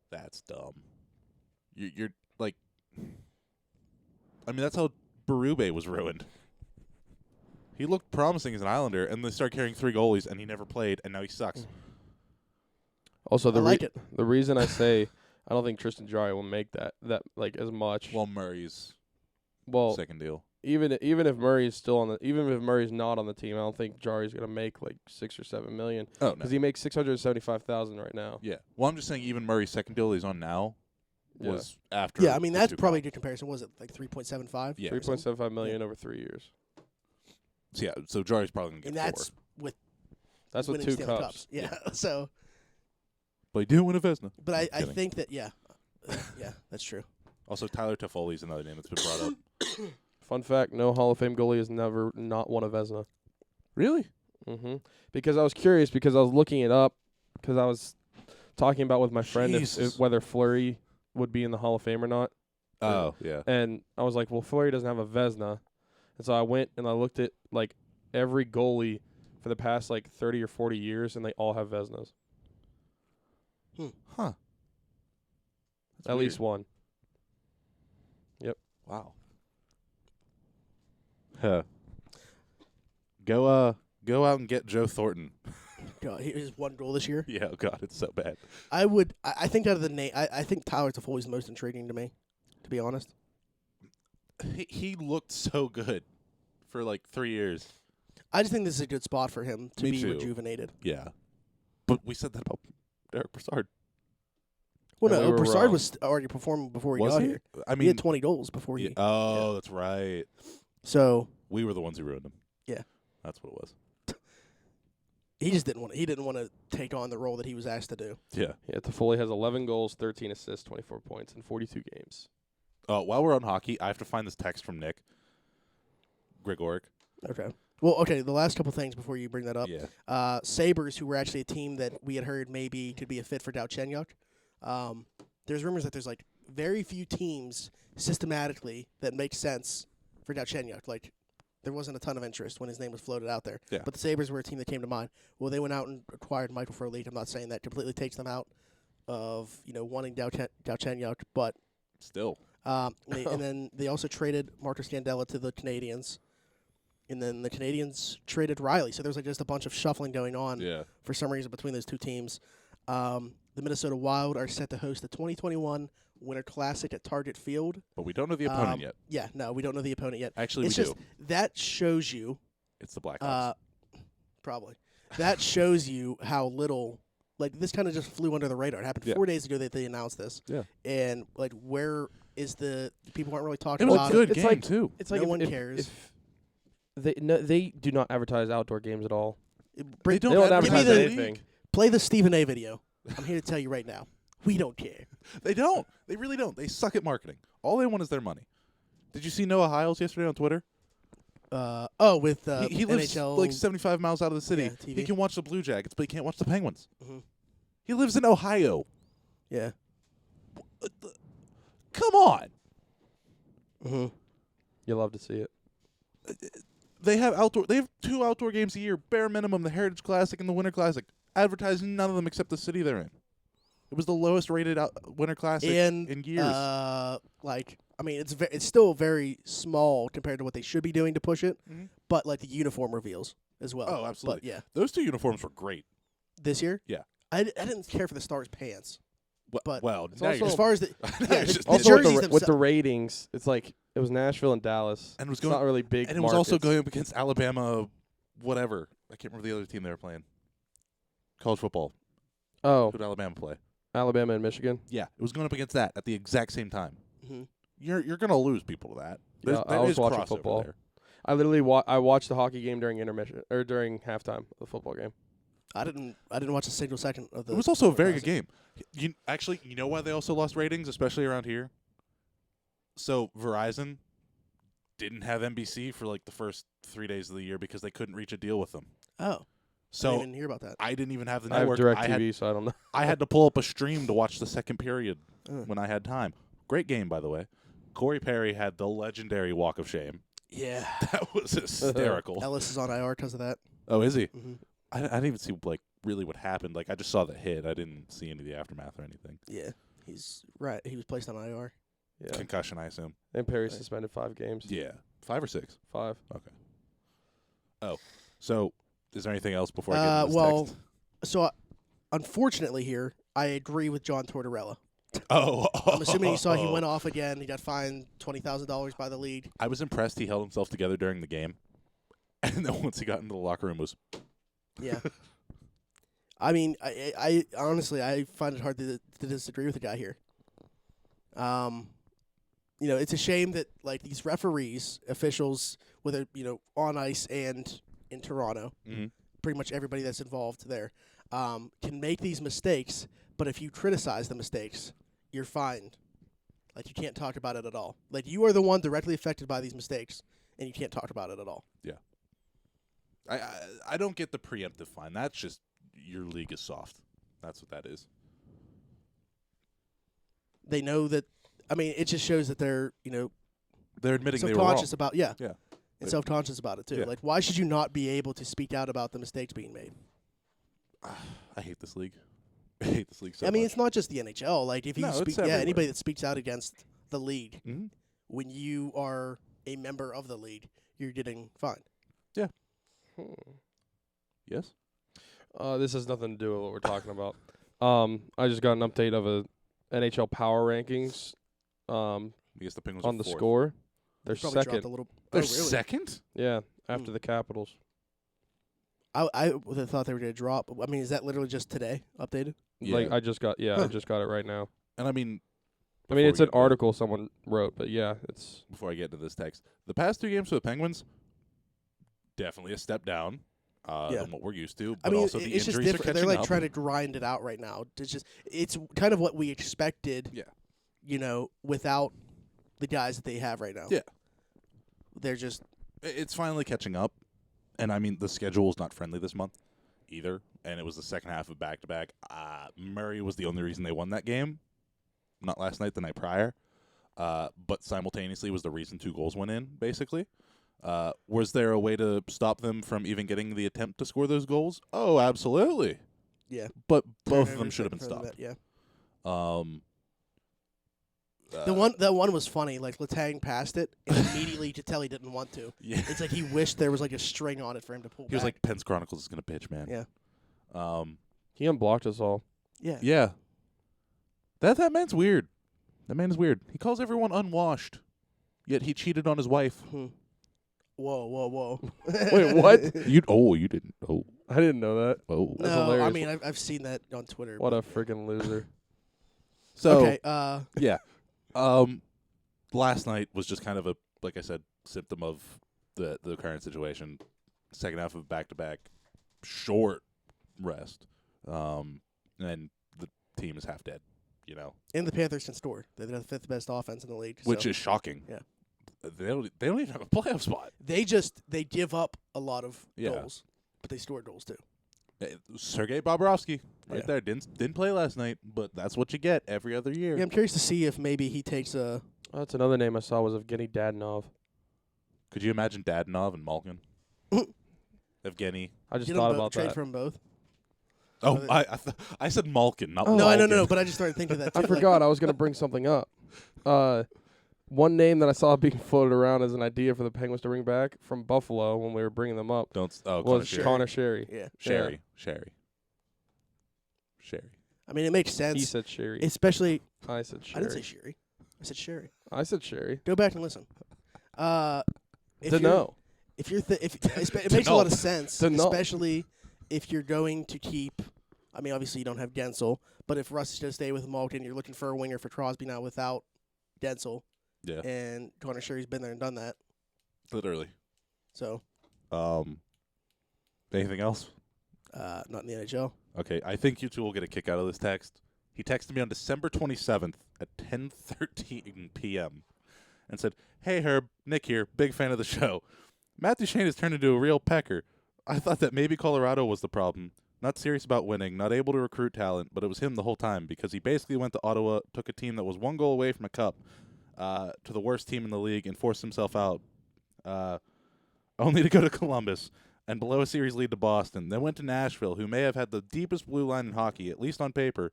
That's dumb. You're like, I mean, that's how Berube was ruined. He looked promising as an Islander, and they started carrying 3 goalies, and he never played, and now he sucks. Also, I like it. the reason I say I don't think Tristan Jarry will make that like as much. Well, Murray's Well, second deal. even if Murray is still on the, even if Murray's not on the team, I don't think Jarry's gonna make like 6 or 7 million Oh, no. because he makes 675,000 right now. Yeah. Well, I'm just saying even Murray's second deal he's on now Yeah. was after. Yeah, I mean, the that's 2 probably a comp. good comparison. Was it like 3.75? Yeah. 3.75 million over 3 years. So, yeah, so Jarry's probably going to And get that's 4. with That's with winning 2 Stanley cups. Yeah. So, But he didn't win a Vezina. but I Kidding. think that, yeah, that's true. Also, Tyler Toffoli's another name that's been brought up. Fun fact: no Hall of Fame goalie has never not won a Vezina. Really? Because I was curious because I was looking it up because I was talking about with my friend Jesus. whether Fleury would be in the Hall of Fame or not. Oh, yeah. And I was like, well, Fleury doesn't have a Vezina. And so I went and I looked at, like, every goalie for the past, like, 30 or 40 years, and they all have Vezinas. Huh. That's At weird. least one. Wow. Huh. Go out and get Joe Thornton. God, here's 1 goal this year. Yeah, oh God, it's so bad. I think out of the name, I think Tyler Toffoli's the most intriguing to me, to be honest. He looked so good for like 3 years. I just think this is a good spot for him to Me be too. rejuvenated. Yeah. But we said that about Derek Brassard. Well, And no, we were Brassard wrong. was already performing before he Was got he? here. I He mean, had 20 goals before yeah. he. Oh, that's right. So We were the ones who ruined him. Yeah. That's what it was. he just didn't want. He didn't want to take on the role that he was asked to do. Yeah. Yeah, Toffoli has 11 goals, 13 assists, 24 points in 42 games. While we're on hockey, I have to find this text from Nick Grigoric. Okay. Well, okay. The last couple things before you bring that up. Yeah. Sabres, who were actually a team that we had heard maybe could be a fit for Galchenyuk. There's rumors that there's like very few teams systematically that make sense for Galchenyuk. Like there wasn't a ton of interest when his name was floated out there. Yeah. But the Sabres were a team that came to mind. Well, they went out and acquired Michael Frolik. I'm not saying that completely takes them out of wanting Galchenyuk, but Still. and then they also traded Marcus Scandella to the Canadians. And then the Canadians traded Riley. So there's like just a bunch of shuffling going on Yeah. for some reason between those two teams. The Minnesota Wild are set to host the 2021 Winter Classic at Target Field. But we don't know the opponent yet. Yeah, no, we don't know the opponent yet. Actually, It's we just do. that shows you It's the Blackhawks. probably that shows you how little like this kind of just flew under the radar. It happened Yeah. 4 days ago that they announced this. Yeah. And like where is the people aren't really It talking was about a good it. It's game, like- too. It's like No if- one if- cares. If they do not advertise outdoor games at all. They They don't advertise advertise the anything. Play the Stephen A video. I'm here to tell you right now. We don't care. They don't. They really don't. They suck at marketing. All they want is their money. Did you see Noah Hiles yesterday on Twitter? With He lives NHL like 75 miles out of the city. Yeah, TV. He can watch the Blue Jackets, but he can't watch the Penguins. Mhm. He lives in Ohio. Yeah. Come on. Mm-hmm. You love to see it. They have 2 outdoor games a year, bare minimum, the Heritage Classic and the Winter Classic. Advertising none of them except the city they're in. It was the lowest rated Winter Classic And in years. it's still very small compared to what they should be doing to push it. Mhm. But like the uniform reveals as well. Oh, absolutely. But yeah, Those 2 uniforms were great. this year. Yeah. I didn't care for the Stars pants. But well, it's now also- you're As just- far as the now yeah, you're the- just the Also nitpicking. jerseys with the themselves- ratings, it's like it was Nashville and Dallas. And it was It's going- not really big. And it was also markets. going up against Alabama, whatever. I can't remember the other team they were playing. College football. Oh, Who did Alabama play? Alabama and Michigan. Yeah, it was going up against that at the exact same time. Mhm. You're going to lose people to that. Yeah, I There was is watching crossover football. there. I literally I watched the hockey game during intermission or during halftime of the football game. I didn't watch a single second of the. It was also a very Classic. good game. You know why they also lost ratings, especially around here? So Verizon didn't have NBC for like the first 3 days of the year because they couldn't reach a deal with them. Oh, I So didn't even hear about that. I didn't even have the I have network. DirecTV, so I don't know. I had to pull up a stream to watch the second period Uh. when I had time. Great game, by the way. Corey Perry had the legendary walk of shame. Yeah. That was hysterical. Ellis is on IR because of that. Oh, is he? Mhm. I didn't even see like really what happened. Like I just saw the hit. I didn't see any of the aftermath or anything. Yeah, he's right. He was placed on IR. Yeah. Concussion, I assume. And Perry Right. suspended 5 games. Yeah, 5 or 6. 5. So, is there anything else before I get into this well, text? So, unfortunately, here I agree with John Tortorella. Oh, I'm assuming you saw he went off again. He got fined $20,000 by the league. I was impressed. He held himself together during the game, and then once he got into the locker room, was Yeah. I mean, I honestly I find it hard to disagree with the guy here. It's a shame that like these referees, officials, whether on ice and in Toronto, Mhm. pretty much everybody that's involved there, can make these mistakes. But if you criticize the mistakes, you're fined. Like you can't talk about it at all. Like you are the one directly affected by these mistakes, and you can't talk about it at all. I don't get the preemptive fine. That's just your league is soft. That's what that is. They know that. I mean, it just shows that they're They're admitting they were wrong. self-conscious about Yeah. and self-conscious about it too. Yeah. Like, why should you not be able to speak out about the mistakes being made? I hate this league. I hate this league so I mean, much. it's not just the NHL. Like, if you No, it's speak, everywhere. anybody that speaks out against the league Mhm. when you are a member of the league, you're getting fined. Yes. This has nothing to do with what we're talking about. I just got an update of a NHL power rankings I guess the Penguins on are the fourth. score. They're Probably dropped a second. little. They're oh, really? second. Yeah, after Hmm. the Capitals. I would have thought they were going to drop. I mean, is that literally just today updated? Like I just got I Huh. just got it right now. And I mean, I mean, before it's we an get to- article someone wrote, but yeah, it's Before I get into this text, the past 2 games for the Penguins, definitely a step down Yeah. than what we're used to. I But mean, also the it's just injuries are different. catching They're like up. trying to grind it out right now. It's kind of what we expected. Yeah. Without the guys that they have right now. Yeah. They're just It's finally catching up, and I mean the schedule is not friendly this month either. And it was the second half of back-to-back. Murray was the only reason they won that game, not last night, the night prior. But simultaneously was the reason 2 goals went in. Basically, was there a way to stop them from even getting the attempt to score those goals? Oh, absolutely. Yeah. But both of them turnovers should have been right in front of stopped. that, Yeah. That one was funny. Like Letang passed it, and immediately you could tell he didn't want to. Yeah. It's like he wished there was like a string on it for him to pull. He was back. like, Penn's Chronicles is gonna pitch, man. Yeah. He unblocked us all. Yeah. Yeah. That man's weird. That man is weird. He calls everyone unwashed, yet he cheated on his wife. Whoa. Wait, what? You didn't. Oh. I didn't know that. Oh. That's No, hilarious. I mean I've seen that on Twitter. What a freaking loser. So Okay. yeah. Last night was just kind of a, like I said, symptom of the current situation. Second half of back-to-back short rest. And the team is half dead, you know. And the Panthers can score. They're the fifth best offense in the league. Which so is shocking. Yeah. They don't even have a playoff spot. they give up a lot of Yeah. goals, but they score goals too. Sergei Bobrovsky, right Yeah. there, didn't play last night, but that's what you get every other year. Yeah, I'm curious to see if maybe he takes a. Oh, that's another name I saw was Evgeny Dadonov. Could you imagine Dadonov and Malkin? Evgeny. I just Get thought him about trade that. for them both. Oh, Or I said Malkin, not Oh. No, I Malkin. know, but I just started thinking that. Too. I forgot I was going to bring something up. One name that I saw being floated around as an idea for the Penguins to bring back from Buffalo when we were bringing them up Don't. Oh, was Sherry. Connor Sherry. Yeah, Sherry. I mean it makes He sense, said Sherry. especially. I said I didn't say Sherry. Sherry. I said Sherry. I said Sherry. Go back and listen. If To you're- know. If you're, it To makes a know. lot of sense, To know. especially if you're going to keep. I mean, obviously you don't have Gensel, but if Russ is going to stay with Malkin, you're looking for a winger for Crosby now without Gensel, Yeah, and Connor Sherry's been there and done that. literally. So, Anything else? not in the NHL. Okay, I think you two will get a kick out of this text. He texted me on December 27th at 10:13 p.m. and said, "Hey Herb, Nick here, big fan of the show. Matt Duchene has turned into a real pecker. I thought that maybe Colorado was the problem. Not serious about winning, not able to recruit talent, but it was him the whole time because he basically went to Ottawa, took a team that was one goal away from a cup to the worst team in the league and forced himself out, only to go to Columbus and blow a series lead to Boston. Then went to Nashville, who may have had the deepest blue line in hockey, at least on paper,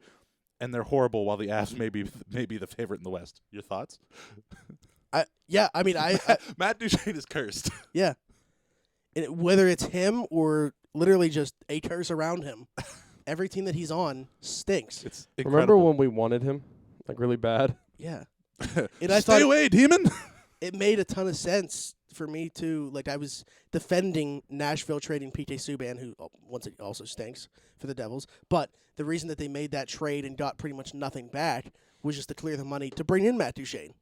and they're horrible while the Avs may be the favorite in the West. Your thoughts?" I mean, I Matt Duchene is cursed. yeah. And whether it's him or literally just a curse around him, every team that he's on stinks. It's Remember incredible. when we wanted him? Like really bad? Yeah. And I Stay thought away, demon. it made a ton of sense for me to like. I was defending Nashville trading PK Subban, who once it also stinks for the Devils. But the reason that they made that trade and got pretty much nothing back was just to clear the money to bring in Matt Duchene.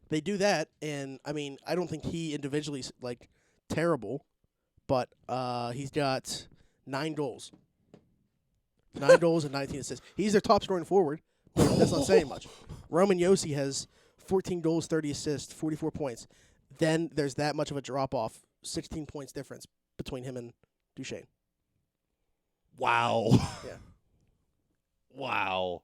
They do that, and I mean, I don't think he individually is like terrible, but he's got 9 goals. 9 goals and 19 assists. He's their top scoring forward. That's not saying much. Roman Josi has 14 goals, 30 assists, 44 points. Then there's that much of a drop-off, 16 points difference between him and Duchene. Wow. Yeah. Wow.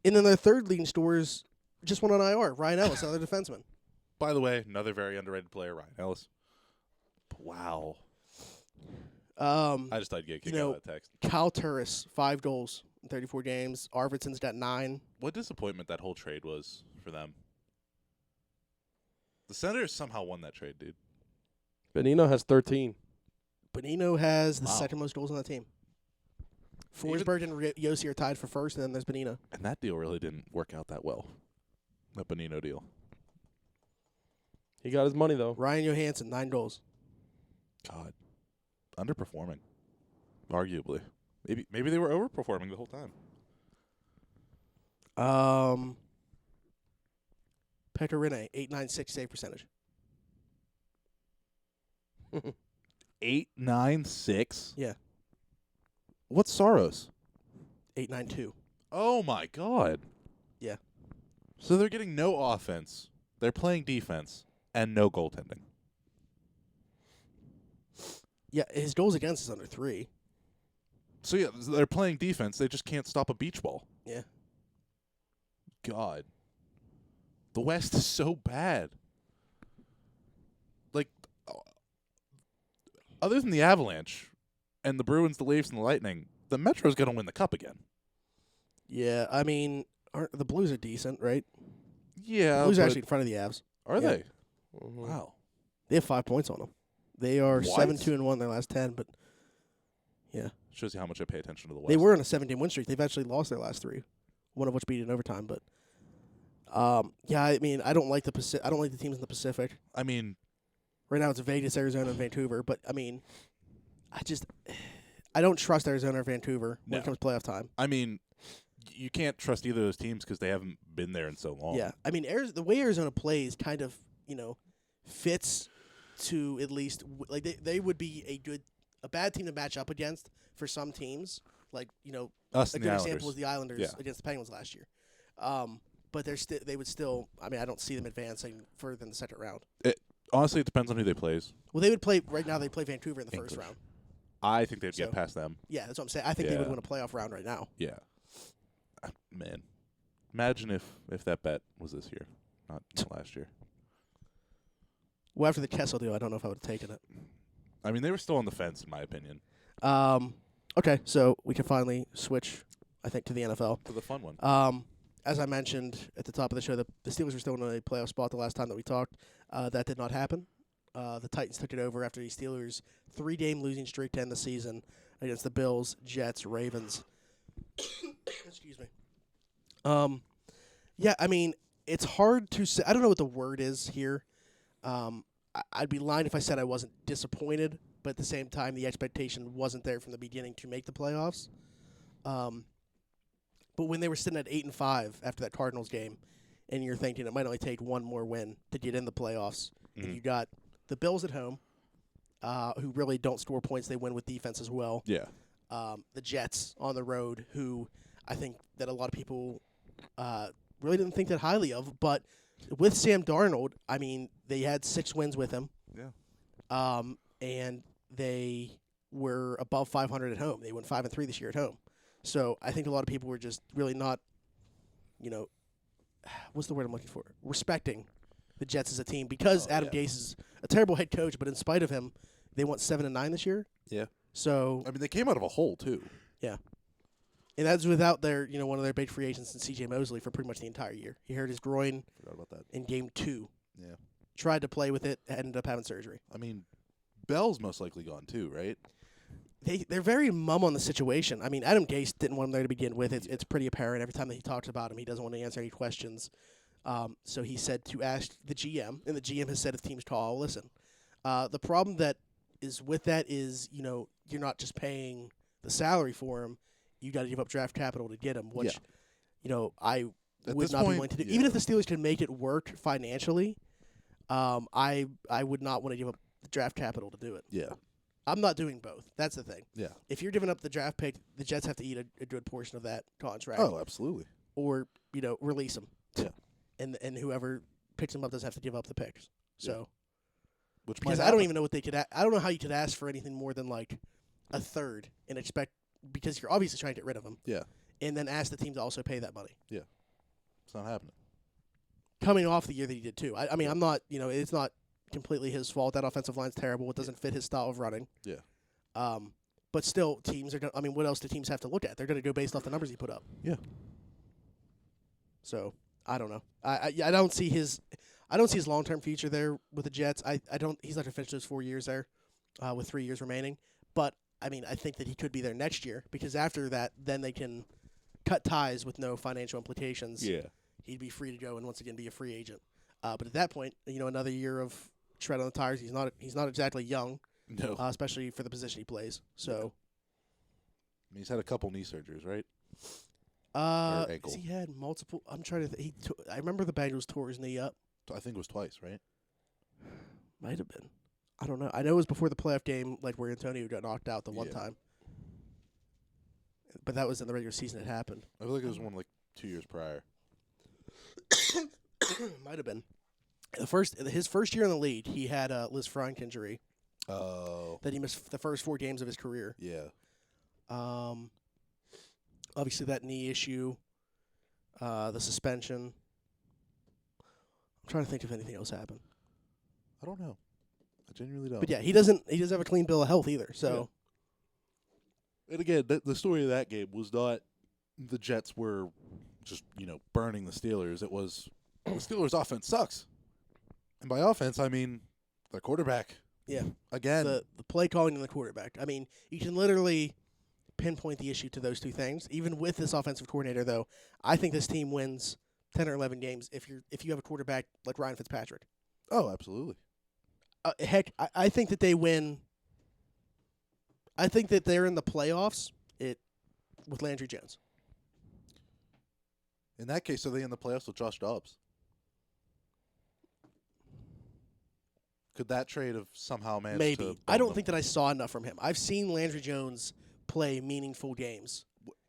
And then their third leading scorers just went on IR. Ryan Ellis, another defenseman. By the way, another very underrated player, Ryan Ellis. Wow. I just thought you'd get a kick out of that text. Kyle Turris, 5 goals in 34 games. Arvidsson's got 9. What disappointment that whole trade was for them. The Senators somehow won that trade, dude. Benino has 13. Bonino has the Wow. second most goals on the team. Forsberg and Josi are tied for first, and then there's Bonino. And that deal really didn't work out that well. That Bonino deal. He got his money though. Ryan Johansson, 9 goals. God. Underperforming. Arguably. Maybe they were overperforming the whole time. Pekka Rinne, 896 save percentage. 8-9-6. Yeah. What's Soros? 892. Oh my God. Yeah. So they're getting no offense. They're playing defense and no goaltending. Yeah, his goals against is under 3. So yeah, they're playing defense. They just can't stop a beach ball. Yeah. God. The West is so bad. Like, other than the Avalanche and the Bruins, the Leafs, and the Lightning, the Metro's going to win the Cup again. Yeah, I mean, Aren't the Blues are decent, right? Yeah, Blues are but actually in front of the Avs. are yeah. they? Mhm. Wow. They have 5 points on them. They are What? 7-2-1 in their last 10, but yeah. Shows you how much I pay attention to the West. They were on a 7-game win streak. They've actually lost their last 3, one of which beat in overtime. But yeah, I mean, I don't like the I don't like the teams in the Pacific I mean, right now. It's Vegas, Arizona, and Vancouver. But I mean, I don't trust Arizona or Vancouver when No. it comes to playoff time. you can't trust either of those teams because they haven't been there in so long. Yeah, I mean, the way Arizona plays kind of fits to at least like they would be a bad team to match up against for some teams. Like Us a and good the example Islanders. was the Islanders Yeah. against the Penguins last year. But they would still. I mean, I don't see them advancing further than the second round. Honestly, it depends on who they plays. Well, they would play right now. They play Vancouver in the first English. round. I think they'd So- get past them. Yeah, that's what I'm saying. I think they would Yeah. win a playoff round right now. Yeah. Man, imagine if that bet was this year, not last year. Well, after the Kessel deal, I don't know if I would have taken it. I mean, they were still on the fence, in my opinion. Okay, so we can finally switch, I think, to the NFL. To the fun one. As I mentioned at the top of the show, the Steelers were still in a playoff spot the last time that we talked. That did not happen. The Titans took it over after the Steelers' 3-game losing streak to end the season against the Bills, Jets, Ravens. Excuse me. Yeah, I mean, it's hard to say. I don't know what the word is here. I'd be lying if I said I wasn't disappointed, but at the same time, the expectation wasn't there from the beginning to make the playoffs. But when they were sitting at 8-5 after that Cardinals game, and you're thinking it might only take one more win to get in the playoffs, and you got the Bills at home, who really don't score points; they win with defense as well. Yeah. The Jets on the road, who I think that a lot of people really didn't think that highly of, but with Sam Darnold, I mean, they had 6 wins with him. Yeah. And they were above 500 at home. They went 5-3 this year at home. So I think a lot of people were just really not, what's the word I'm looking for? Respecting the Jets as a team because Adam Gase is a terrible head coach, but in spite of him, they went 7-9 this year. Yeah. So I mean, they came out of a hole, too. yeah. And that's without their, one of their big free agents in C.J. Mosley for pretty much the entire year. He hurt his groin Forgot about that. in game 2. Yeah. Tried to play with it, ended up having surgery. I mean, Bell's most likely gone, too, right? They're very mum on the situation. I mean, Adam Gase didn't want him there to begin with. It's pretty apparent every time that he talks about him. He doesn't want to answer any questions. So he said to ask the GM, and the GM has said if teams call, listen. The problem that is with that is, you're not just paying the salary for him. You got to give up draft capital to get him, which, I At would this not be point, willing to do. yeah. Even if the Steelers could make it work financially, I would not want to give up the draft capital to do it. Yeah. I'm not doing both. That's the thing. Yeah. If you're giving up the draft pick, the Jets have to eat a good portion of that contract. Oh, absolutely. Or, release them. Yeah. And whoever picks them up does have to give up the picks. So, Which because I don't even know what they could. I don't know how you could ask for anything more than like a third and expect because you're obviously trying to get rid of them. Yeah. And then ask the team to also pay that money. It's not happening. Coming off the year that he did too. I mean, I'm not. It's not completely his fault. That offensive line's terrible. It doesn't fit his style of running. Yeah. But still, teams are going to. I mean, what else do teams have to look at? They're going to go based off the numbers he put up. Yeah. So I don't know. I don't see his. I don't see his long term future there with the Jets. I don't. He's not going to finish those 4 years there, with 3 years remaining. But I mean, I think that he could be there next year because after that, then they can cut ties with no financial implications. Yeah. He'd be free to go and once again be a free agent. But at that point, another year of tread on the tires. He's not exactly young, No. especially for the position he plays. So. I mean, he's had a couple knee surgeries, right? ankle. He had multiple. I'm trying to. I remember the Bengals tore his knee up. I think it was twice, right? Might have been. I don't know. I know it was before the playoff game, like where Antonio got knocked out the one Yeah. time. But that was in the regular season. It happened. I feel like it was one like 2 years prior. Might have been. His first year in the league, he had a Liz Frank injury Oh. that he missed the first 4 games of his career. Yeah. Obviously that knee issue, the suspension. I'm trying to think if anything else happened. I don't know. I genuinely don't. But yeah, he doesn't have a clean bill of health either. So And again, the story of that game was not the Jets were just burning the Steelers. It was the Steelers' offense sucks, and by offense I mean the quarterback. Yeah. Again, The play calling and the quarterback. I mean, you can literally pinpoint the issue to those two things. Even with this offensive coordinator, though, I think this team wins 10 or 11 games if you have a quarterback like Ryan Fitzpatrick. oh, absolutely. Heck, I think that they win. I think that they're in the playoffs with Landry Jones. In that case, are they in the playoffs with Josh Dobbs? Could that trade have somehow managed to Maybe. bump I don't them? think that I saw enough from him. I've seen Landry Jones play meaningful games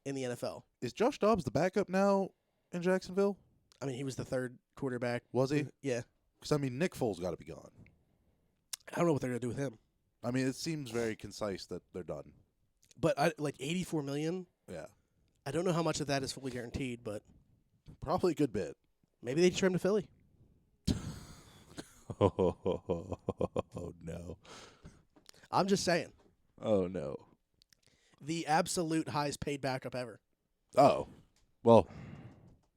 in the NFL. Is Josh Dobbs the backup now in Jacksonville? I mean, he was the third quarterback. Was he? Yeah. Because, I mean, Nick Foles got to be gone. I don't know what they're going to do with him. I mean, it seems very concise that they're done. But $84 million, Yeah. I don't know how much of that is fully guaranteed, but Probably a good bit. maybe they trim to Philly. Oh, no. I'm just saying. Oh, no. The absolute highest paid backup ever. Oh. Well,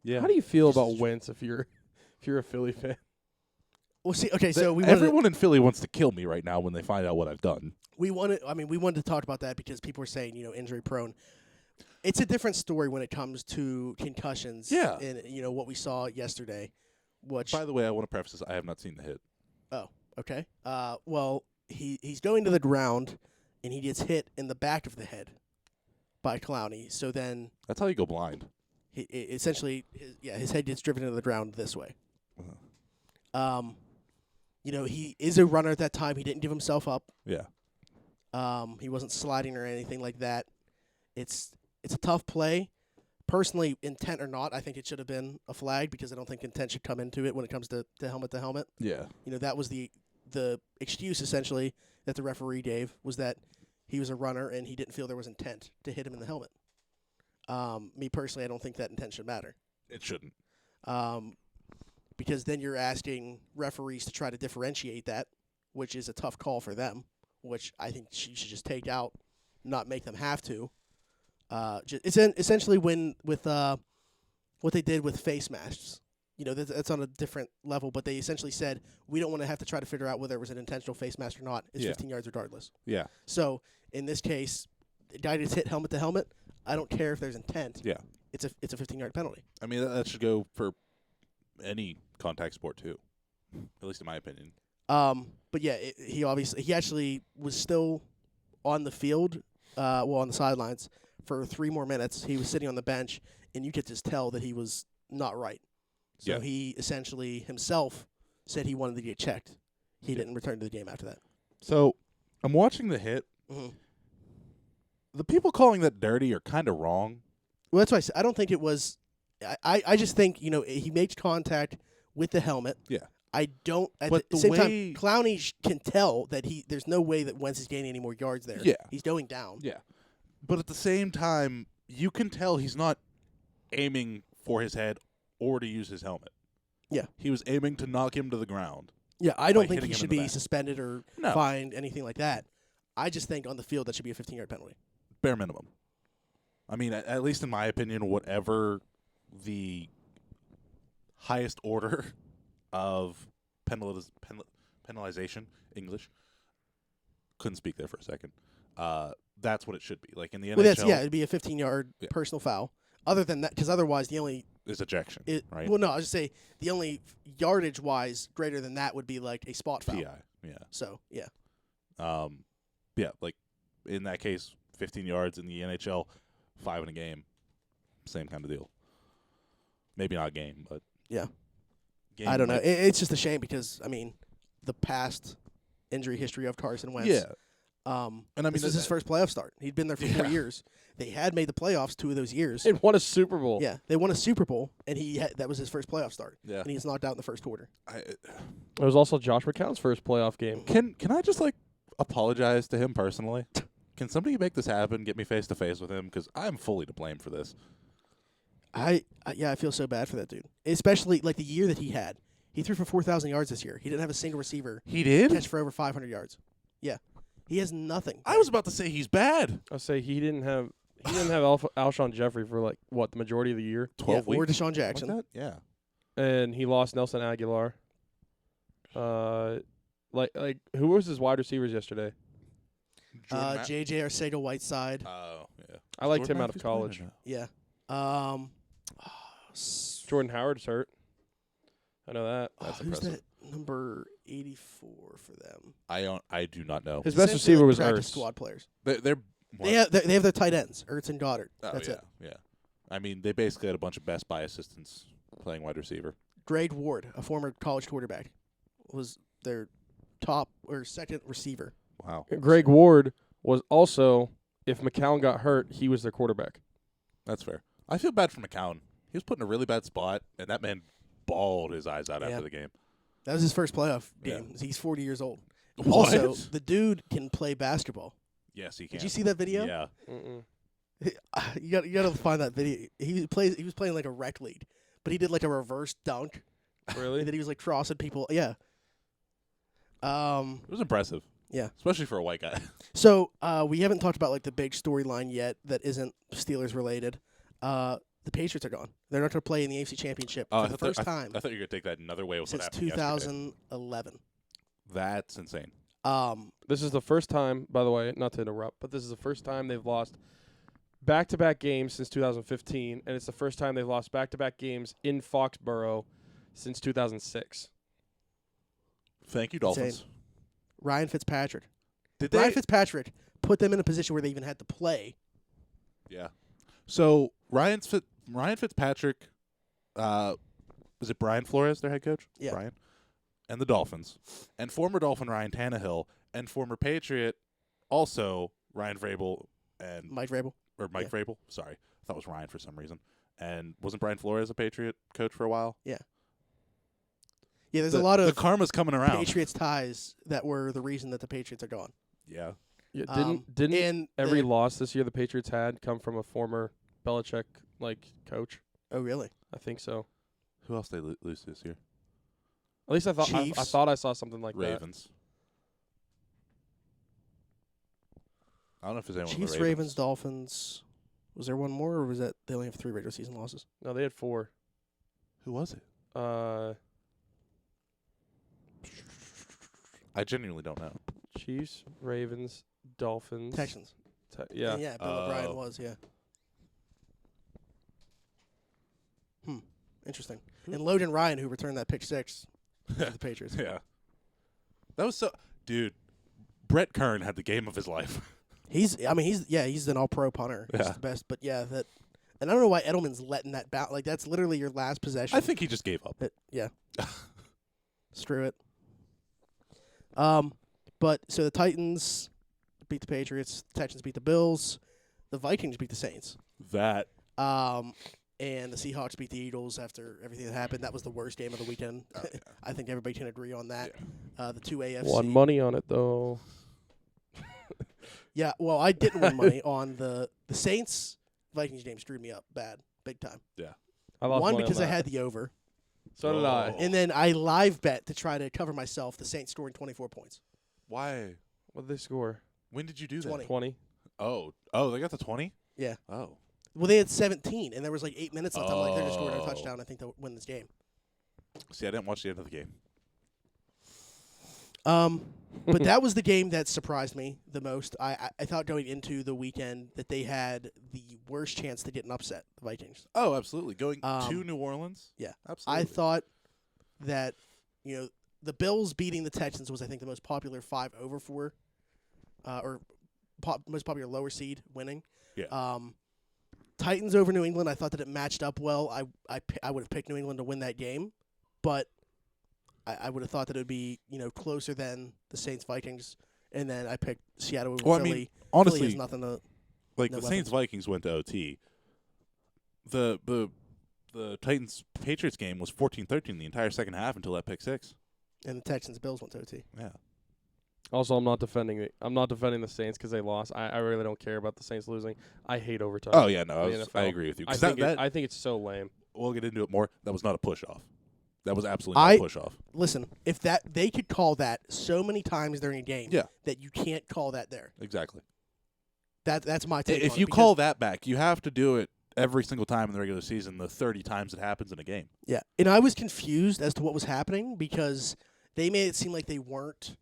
yeah. How do you feel about Wentz if you're a Philly fan? Well, see, okay, so we wanted Everyone in Philly wants to kill me right now when they find out what I've done. we wanted to talk about that because people were saying, injury prone. It's a different story when it comes to concussions. Yeah. And what we saw yesterday, which By the way, I want to preface this. I have not seen the hit. oh, okay. Well, he's going to the ground and he gets hit in the back of the head by Clowney. So then That's how you go blind. essentially his head gets driven into the ground this way. He is a runner at that time. He didn't give himself up. Yeah. He wasn't sliding or anything like that. It's a tough play. Personally, intent or not, I think it should have been a flag because I don't think intent should come into it when it comes to helmet to helmet. Yeah. That was the excuse essentially that the referee gave was that he was a runner and he didn't feel there was intent to hit him in the helmet. Me personally, I don't think that intent should matter. It shouldn't. Because then you're asking referees to try to differentiate that, which is a tough call for them, which I think she should just take out, not make them have to. It's essentially with what they did with face masks. That's on a different level, but they essentially said, we don't want to have to try to figure out whether it was an intentional face mask or not. It's 15 yards regardless. Yeah. So in this case, the guy gets hit helmet to helmet. I don't care if there's intent. Yeah. It's a 15-yard penalty. I mean, that should go for any contact sport, too. At least in my opinion. But yeah, he actually was still on the field, on the sidelines for 3 more minutes. He was sitting on the bench, and you could just tell that he was not right. So he essentially himself said he wanted to get checked. He didn't return to the game after that. So, I'm watching the hit. Mm-hmm. The people calling that dirty are kind of wrong. Well, that's why I said I don't think it was. I just think he makes contact with the helmet. Yeah. I don't. At But the the same time, way- Clowney can tell that there's no way that Wentz is gaining any more yards there. Yeah. He's going down. Yeah. But at the same time, you can tell he's not aiming for his head or to use his helmet. Yeah. He was aiming to knock him to the ground. Yeah, I don't by think hitting he him should in the be back. suspended or No. fined, anything like that. I just think on the field that should be a 15-yard penalty. Bare minimum. I mean, at least in my opinion, whatever the highest order of penalization, English, couldn't speak there for a second, that's what it should be. Like in the Well, NHL, it'd be a 15-yard personal foul. Other than that, because otherwise the only is ejection, right? Well, no, I was just say the only yardage-wise greater than that would be like a spot foul. PI, yeah. So yeah, Yeah, like in that case, 15 yards in the NHL, 5 in a game, same kind of deal. Maybe not a game, but yeah. game, I don't know. like- It's just a shame because the past injury history of Carson Wentz. Yeah, And and I mean this is his first playoff start. He'd been there for 4 years. They had made the playoffs 2 of those years. They won a Super Bowl. Yeah, they won a Super Bowl, and that was his first playoff start. Yeah. And he was knocked out in the first quarter. It was also Josh McCown's first playoff game. Can I just apologize to him personally? Can somebody make this happen? Get me face to face with him because I'm fully to blame for this. I feel so bad for that dude, especially the year that he had. He threw for 4,000 yards this year. He didn't have a single receiver He did. catch for over 500 yards. Yeah, he has nothing. I was about to say he's bad. I'll say he He didn't have Alshon Jeffrey for like what the majority of the year, 12 or weeks. Deshaun Jackson. Like that? Yeah. and he lost Nelson Aguilar. Like who was his wide receivers yesterday? JJ Arcega-Whiteside. Oh, yeah. I liked Jordan him out of Matthews playing or college. no? Yeah. Jordan Howard's hurt. I know that. That's Who's impressive. that number 84 for them? I do not know. His best Essentially, receiver was practice Ertz. squad players. They're They have their tight ends, Ertz and Goddard. oh, That's yeah, it. yeah. I mean, they basically had a bunch of Best Buy assistants playing wide receiver. Greg Ward, a former college quarterback, was their top or second receiver. Wow. Greg Ward was also, if McCown got hurt, he was their quarterback. That's fair. I feel bad for McCown. He was put in a really bad spot, and that man bawled his eyes out Yeah. after the game. That was his first playoff Yeah. game. He's 40 years old. What? Also, the dude can play basketball. Yes, he can. Did you see that video? Yeah. Mm-mm. You got to find that video. He was playing like a rec league, but he did like a reverse dunk, and Really? then he was like crossing people. Yeah. It was impressive. Yeah. Especially for a white guy. So we haven't talked about like the big storyline yet that isn't Steelers related. The Patriots are gone. They're not going to play in the AFC Championship for the first time I thought you were going to take that another way with what since happened yesterday. 2011. That's insane. This is the first time, by the way, not to interrupt, but this is the first time they've lost back-to-back games since 2015, and it's the first time they've lost back-to-back games in Foxborough since 2006. Thank you, Dolphins. Ryan Fitzpatrick. Did Ryan they? Fitzpatrick put them in a position where they even had to play. Yeah. So Ryan Fitzpatrick, is it Brian Flores, their head coach? Yeah. Brian. And the Dolphins. And former Dolphin Ryan Tannehill and former Patriot also Ryan Vrabel and Mike Vrabel. Mike Vrabel. Sorry. I thought it was Ryan for some reason. And wasn't Brian Flores a Patriot coach for a while? Yeah, there's a lot the of karma's coming around. Patriots ties that were the reason that the Patriots are gone. Yeah. Yeah, Um, didn't and every the- loss this year the Patriots had come from a former Belichick coach? Oh, really? I think so. Who else they lose this year? At least I thought I Chiefs. thought I saw something like that. Ravens. I don't know if there's anyone. Chiefs, with the Ravens, Dolphins. Was there one more, or was that they only have 3 regular season losses? No, they had 4. Who was it? I genuinely don't know. Chiefs, Ravens, Dolphins, Texans. Yeah. Yeah, Bill Oh. O'Brien was, yeah. Interesting. And Logan Ryan, who returned that pick 6 for the Patriots. Yeah. That was so. Dude, Brett Kern had the game of his life. He's an all-pro punter. He's Yeah. the best. But, yeah, and I don't know why Edelman's letting that bounce. Like, that's literally your last possession. I think he just gave up. But, yeah. Screw it. But, so the Titans beat the Patriots. The Texans beat the Bills. The Vikings beat the Saints. That. And the Seahawks beat the Eagles after everything that happened. That was the worst game of the weekend. Oh, yeah. I think everybody can agree on that. The 2 AFC. Won money on it though. Yeah, well, I didn't win money on the Saints. Vikings game screwed me up big time. I lost One money on because I that. had the over, So did I. Oh. and then I live bet to try to cover myself. The Saints scoring 24 points. Why? What did they score? When did you do 20. 20. that? They got the 20? Yeah. Oh. Well, they had 17, and there was like 8 minutes left. I'm like, they're just scoring a Oh. touchdown. I think they'll win this game. See, I didn't watch the end of the game. But that was the game that surprised me the most. I thought going into the weekend that they had the worst chance to get an upset, the Vikings. Oh, absolutely. Going Um, to New Orleans? yeah. Absolutely. I thought that, the Bills beating the Texans was, I think, the most popular 5 over 4, most popular lower seed winning. Yeah. Titans over New England, I thought that it matched up well. I would have picked New England to win that game, but I would have thought that it would be, closer than the Saints-Vikings, and then I picked Seattle over Well, I Philly. mean, Philly honestly, has nothing to. like no the weapons. Saints Vikings went to OT. The Titans Patriots game was 14-13 the entire second half until that pick 6. And the Texans-Bills went to OT. Yeah. Also, I'm not defending the Saints because they lost. I really don't care about the Saints losing. I hate overtime. Oh yeah, no, in the I NFL. agree with you. I 'Cause think that, I think it's so lame. we'll get into it more. That was not a push off. That was absolutely not a push off. Listen, if they could call that so many times during a game Yeah. that you can't call that there. Exactly. That's my take. If on you it because- call that back, you have to do it every single time in the regular season, the 30 times it happens in a game. Yeah, and I was confused as to what was happening because they made it seem like they weren't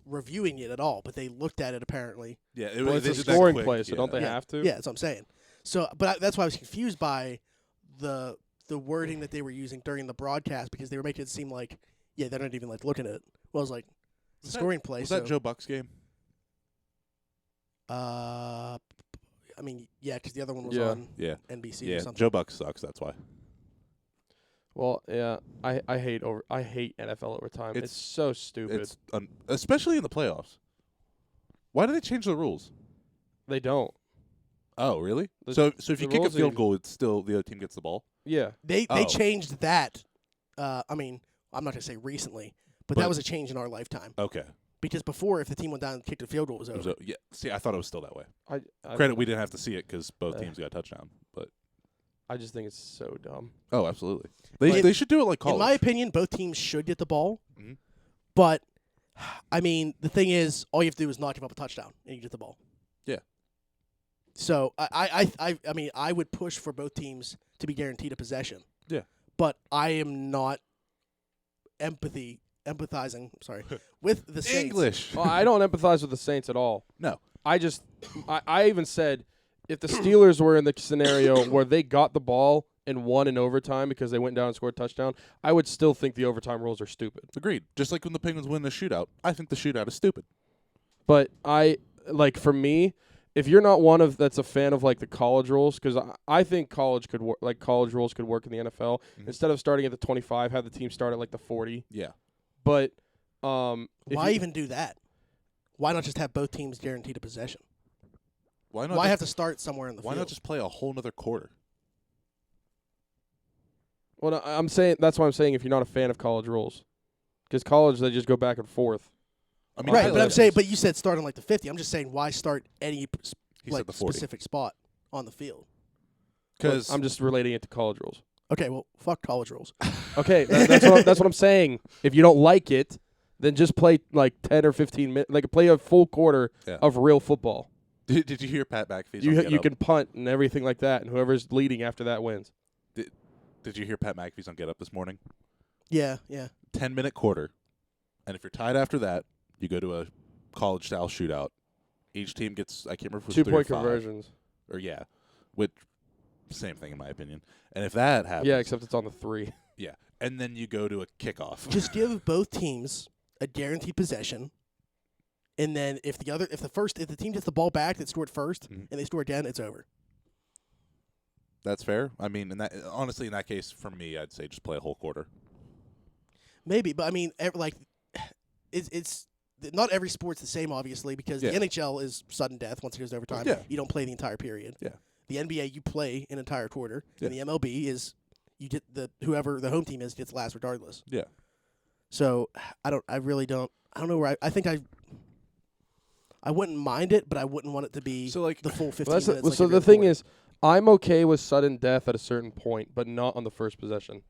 reviewing it at all, but they looked at it apparently. Yeah, Well, it's they a did that scoring quick, play, so yeah. don't they Yeah. have to? Yeah, that's what I'm saying. So, but that's why I was confused by the wording that they were using during the broadcast because they were making it seem like, yeah, they're not even like looking at it. Well, I was like, it's a Was that- scoring play. Was so, that Joe Buck's game? I mean, yeah, because the other one was Yeah. on Yeah. NBC Yeah, or something. Joe Buck sucks, that's why. Well, yeah, I hate NFL overtime. It's so stupid. It's especially in the playoffs. Why do they change the rules? They don't. Oh, really? The- So if you the kick a rules field are- goal, it's still the other team gets the ball? Yeah. They Oh. changed that. I mean, I'm not gonna say recently, but that But- was a change in our lifetime. Okay. Because before, if the team went down and kicked a field goal, it was It was over. yeah. See, I thought it was still that way. I Credit, we didn't have to see it because both Uh. teams got a touchdown. But I just think it's so dumb. oh, absolutely. Like, They should do it like college. In my opinion, both teams should get the ball. Mhm. But, I mean, the thing is, all you have to do is not give up a touchdown, and you get the ball. Yeah. So, I mean, I would push for both teams to be guaranteed a possession. Yeah. But I am not empathizing, with the Saints. English. Well, I don't empathize with the Saints at all. No. I even said if the Steelers were in the scenario where they got the ball and won in overtime because they went down and scored a touchdown, I would still think the overtime rules are stupid. Agreed. Just like when the Penguins win the shootout, I think the shootout is stupid. But for me, if you're not one of that's a fan of like the college rules, because I think college could work, like college rules could work in the NFL. Mhm. Instead of starting at the 25, have the team start at like the 40. Yeah. But if Why you- even do that? Why not just have both teams guaranteed a possession? Why not? Why just, have to start somewhere in the Why field? not just play a whole nother quarter? Well, I'm saying that's why I'm saying if you're not a fan of college rules, because college they just go back and forth. I mean, Right, I but I'm like saying, this. but you said starting like the 50. I'm just saying, why start any He like said the 40 specific spot on the field? because I'm just relating it to college rules. Okay, well, fuck college rules. Okay, that's what I'm saying. If you don't like it, then just play like 10 or 15 minutes, like play a full quarter Yeah. of real football. Did you hear Pat McAfee's? You on Get you Up? can punt and everything like that, and whoever's leading after that wins. Did you hear Pat McAfee's on Get Up this morning? Yeah. 10-minute quarter, and if you're tied after that, you go to a college style shootout. Each team gets I can't remember if it was 3 or 2-point 5. conversions. or yeah, which same thing in my opinion. And if that happens, Yeah, except it's on the 3. yeah, and then you go to a kickoff. Just give both teams a guaranteed possession, and then if the team gets the ball back that scored 1st Mhm. and they score again, it's over. That's fair. I mean, honestly, in that case, for me, I'd say just play a whole quarter. Maybe, but I mean, it's not every sport's the same, obviously, because Yeah. the NHL is sudden death once it goes to overtime. Yeah. You don't play the entire period. Yeah. The NBA, you play an entire quarter, Yeah. and the MLB is you get whoever the home team is gets last regardless. Yeah. So I don't know where I think I wouldn't mind it, but I wouldn't want it to be So like, the full 15 Well, minutes. like so every the other thing quarter. is, I'm okay with sudden death at a certain point, but not on the first possession.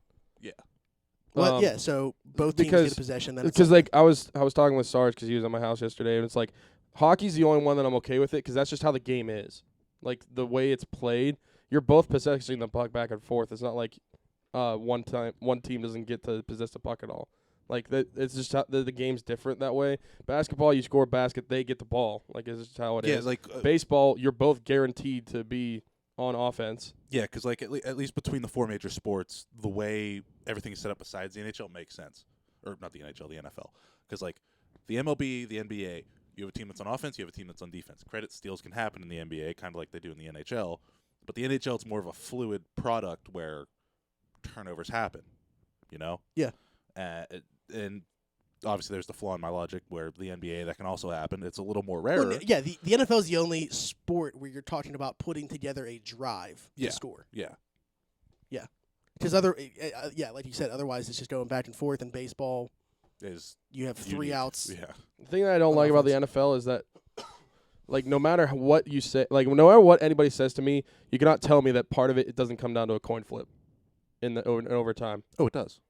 well, um, yeah. So both teams because- get a possession. Then it's Because like I was talking with Sarge because he was at my house yesterday, and it's like hockey's the only one that I'm okay with it because that's just how the game is. Like the way it's played, you're both possessing the puck back and forth. It's not like one team doesn't get to possess the puck at all. Like that, it's just how the game's different that way. Basketball, you score a basket, they get the ball. Like it's just how it is. yeah, like Baseball, you're both guaranteed to be on offense. yeah, because like at least between the 4 major sports, the way everything is set up besides the NHL makes sense, or not the NHL, the NFL. Because like the MLB, the NBA, you have a team that's on offense, you have a team that's on defense. Credit steals can happen in the NBA, kind of like they do in the NHL, but the NHL it's more of a fluid product where turnovers happen. You know? Yeah. And obviously there's the flaw in my logic where the NBA that can also happen. It's a little more rarer. Well, yeah, the NFL is the only sport where you're talking about putting together a drive Yeah. to score. Yeah. Because like you said, otherwise it's just going back and forth. In baseball, Is you have 3 unique. outs. Yeah. The thing that I don't On like about the NFL is that, like, no matter what you say, like, no matter what anybody says to me, you cannot tell me that part of it doesn't come down to a coin flip in overtime. Oh, it does.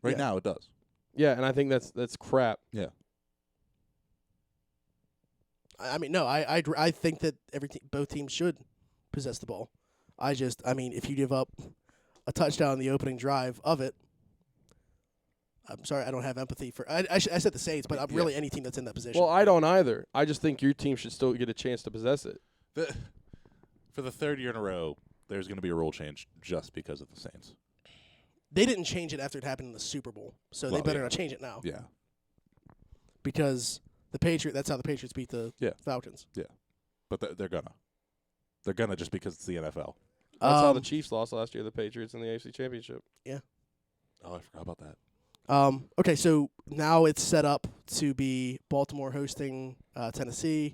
Right Yeah. now, it does. Yeah, and I think that's crap. Yeah. I mean, no, I think that both teams should possess the ball. I mean, if you give up a touchdown in the opening drive of it, I'm sorry, I don't have empathy for. I said the Saints, but really any team that's in that position. Well, I don't either. I just think your team should still get a chance to possess it. For the third year in a row, there's going to be a rule change just because of the Saints. They didn't change it after it happened in the Super Bowl, so they better not change it now. Yeah. Because that's how the Patriots beat the Falcons. Yeah. But they're gonna. They're gonna just because it's the NFL. That's how the Chiefs lost last year, the Patriots in the AFC Championship. Yeah. Oh, I forgot about that. Okay, so now it's set up to be Baltimore hosting Tennessee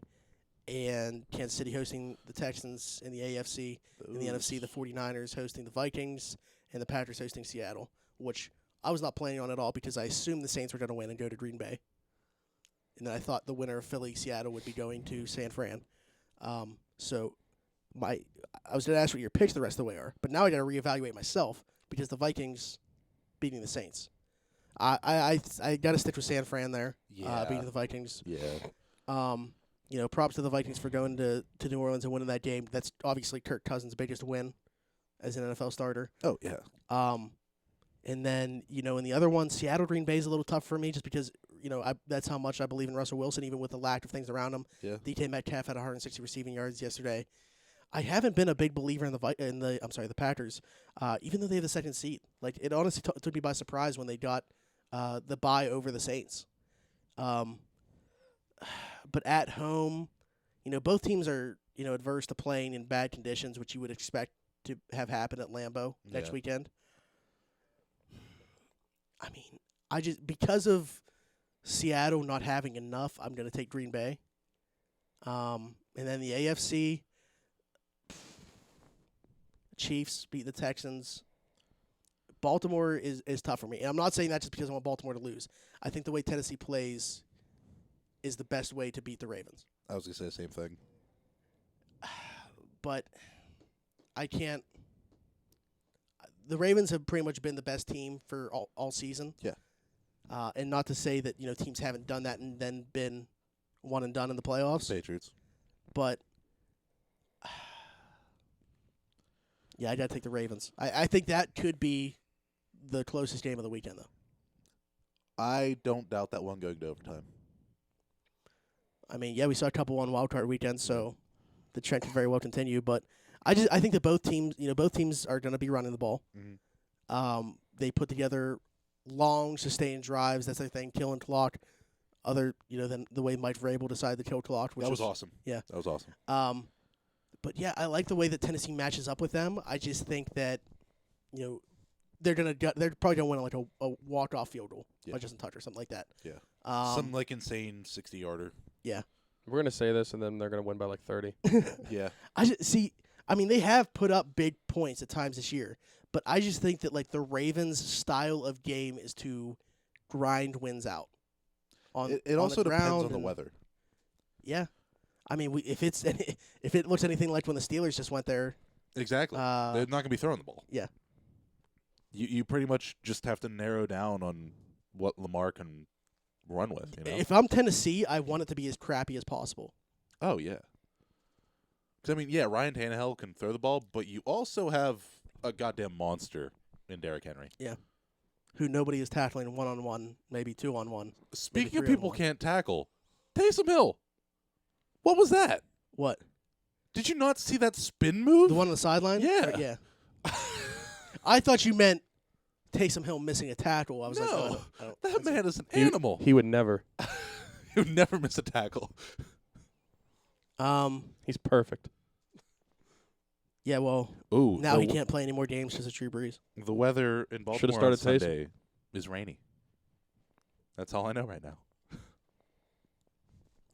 and Kansas City hosting the Texans in the AFC. In the NFC, the 49ers hosting the Vikings and the Packers hosting Seattle, which I was not planning on at all because I assumed the Saints were going to win and go to Green Bay. And then I thought the winner of Philly-Seattle would be going to San Fran. So I was going to ask what your picks the rest of the way are, but now I got to reevaluate myself because the Vikings beating the Saints. I got to stick with San Fran there, beating the Vikings. Yeah. Props to the Vikings for going to New Orleans and winning that game. That's obviously Kirk Cousins' biggest win as an NFL starter. Oh, yeah. And then, in the other one, Seattle Green Bay is a little tough for me just because, that's how much I believe in Russell Wilson, even with the lack of things around him. Yeah. DK Metcalf had 160 receiving yards yesterday. I haven't been a big believer in the Packers, even though they have the second seed. Like, it honestly took me by surprise when they got the bye over the Saints. But at home, both teams are, adverse to playing in bad conditions, which you would expect to have happen at Lambeau next weekend. I mean, because of Seattle not having enough, I'm going to take Green Bay. And then the AFC, Chiefs beat the Texans. Baltimore is tough for me. And I'm not saying that just because I want Baltimore to lose. I think the way Tennessee plays is the best way to beat the Ravens. I was going to say the same thing. But I can't. The Ravens have pretty much been the best team for all season. Yeah. And not to say that, teams haven't done that and then been one and done in the playoffs. Patriots. But, yeah, I got to take the Ravens. I think that could be the closest game of the weekend, though. I don't doubt that one going to overtime. I mean, yeah, we saw a couple on Wild Card weekend, so the trend could very well continue. But I think that both teams are going to be running the ball. Mm-hmm. They put together long, sustained drives. That's the thing, killing clock. Other, than the way Mike Vrabel decided to kill clock. Which that was awesome. Yeah. That was awesome. But, yeah, I like the way that Tennessee matches up with them. I just think that, they're probably gonna win like a walk-off field goal by Justin Tucker, something like that. Yeah. Some insane 60-yarder. Yeah. We're going to say this, and then they're going to win by 30. Yeah. I mean, they have put up big points at times this year, but I just think that the Ravens' style of game is to grind wins out. It also depends on the weather. Yeah. I mean, if it looks anything like when the Steelers just went there. Exactly. They're not going to be throwing the ball. Yeah. You pretty much just have to narrow down on what Lamar can run with. If I'm Tennessee, I want it to be as crappy as possible. Oh, yeah. Because, Ryan Tannehill can throw the ball, but you also have a goddamn monster in Derrick Henry. Yeah. Who nobody is tackling one-on-one, maybe two-on-one. Speaking of people can't tackle, Taysom Hill. What was that? What? Did you not see that spin move? The one on the sideline? Yeah. Yeah. I thought you meant Taysom Hill missing a tackle. I was no, I don't that man is an animal. He would never. He would never miss a tackle. He's perfect. Yeah, well, Ooh, now he can't play any more games because of Drew Brees. The weather in Baltimore Should've started on Sunday is rainy. That's all I know right now.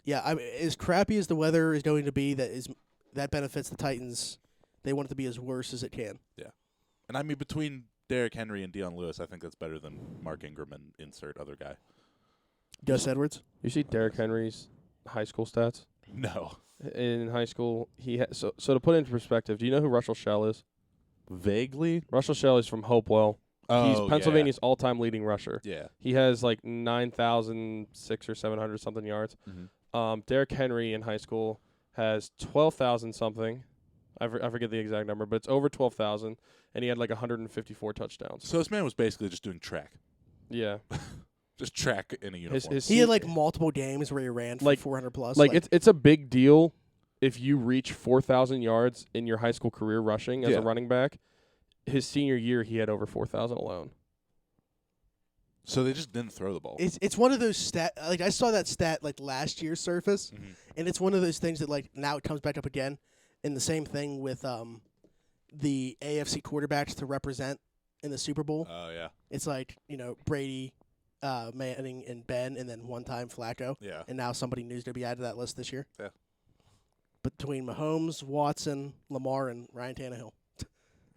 Yeah, I mean, as crappy as the weather is going to be, that benefits the Titans. They want it to be as worse as it can. Yeah. And between Derrick Henry and Deion Lewis, I think that's better than Mark Ingram and insert other guy. Gus Edwards? You see Derrick Henry's high school stats? No. In high school, so to put it into perspective, do you know who Russell Shell is? Vaguely. Russell Shell is from Hopewell. Oh, He's Pennsylvania's all-time leading rusher. Yeah. He has 9,600 or 700 something yards. Mm-hmm. Derrick Henry in high school has 12,000 something. I forget the exact number, but it's over 12,000, and he had like 154 touchdowns. So this man was basically just doing track. Yeah. Just track in a uniform. His He had like multiple games where he ran for Like- 400 plus. like it's a big deal if you reach 4,000 yards in your high school career rushing as Yeah. a running back. His senior year, he had over 4,000 alone. So they just didn't throw the ball. It's one of those stat. Like I saw that stat like last year surface, Mhm. and it's one of those things that like now it comes back up again. And the same thing with the AFC quarterbacks to represent in the Super Bowl. Oh, yeah. It's like Brady, Manning, and Ben, and then one time Flacco. Yeah. And now somebody news to be added to that list this year. Yeah. Between Mahomes, Watson, Lamar, and Ryan Tannehill.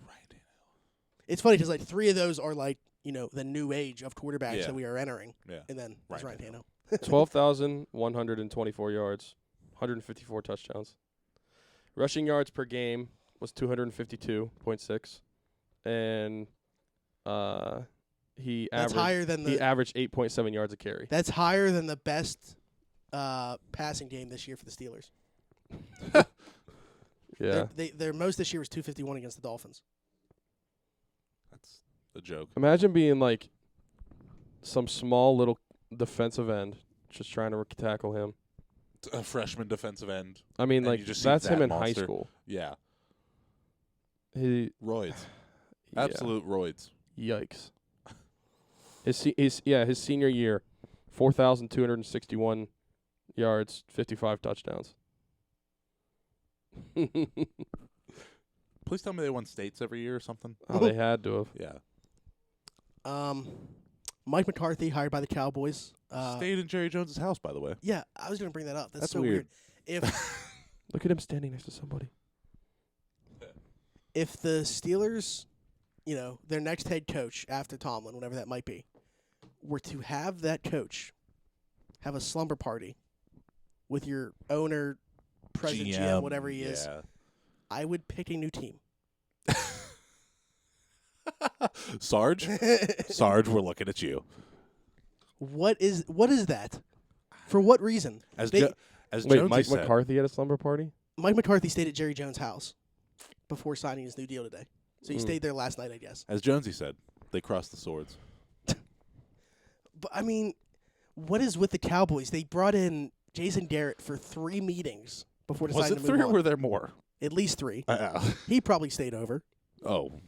Right. It's funny because like three of those are like the new age of quarterbacks Yeah. that we are entering, Yeah. and then there's Ryan Ryan Tannehill. 12,124 yards, 154 touchdowns. Rushing yards per game was 252.6, and he That's higher than he the averaged 8.7 yards a carry. that's higher than the best passing game this year for the Steelers. Yeah. Their most this year was 251 against the Dolphins. That's a joke. Imagine being like some small little defensive end just trying to tackle him. A freshman defensive end. I mean, And like you just see that's him that in high monster. school. Yeah. He Roids. yeah. Absolute roids. Yikes. His senior year, 4,261 yards, 55 touchdowns. Please tell me they won states every year or something. Oh, they had to have. Yeah. Mike McCarthy hired by the Cowboys. Stayed in Jerry Jones's house, by the way. Yeah, I was going to bring that up. That's That's so weird. If Look at him standing next to somebody. if the Steelers, their next head coach after Tomlin, whatever that might be, were to have that coach have a slumber party with your owner, president, GM, whatever he is, Yeah. I would pick a new team. Sarge? Sarge, we're looking at you. What is that? For what reason? As They- as Wait, Jonesy Mike said, McCarthy at a slumber party? Mike McCarthy stayed at Jerry Jones' house before signing his new deal today. So he stayed there last night, I guess. as Jonesy said, they crossed the swords. But I mean, what is with the Cowboys? They brought in Jason Garrett for 3 meetings before Was deciding it to 3 move or on. were there more? At least 3. He probably stayed over. Oh.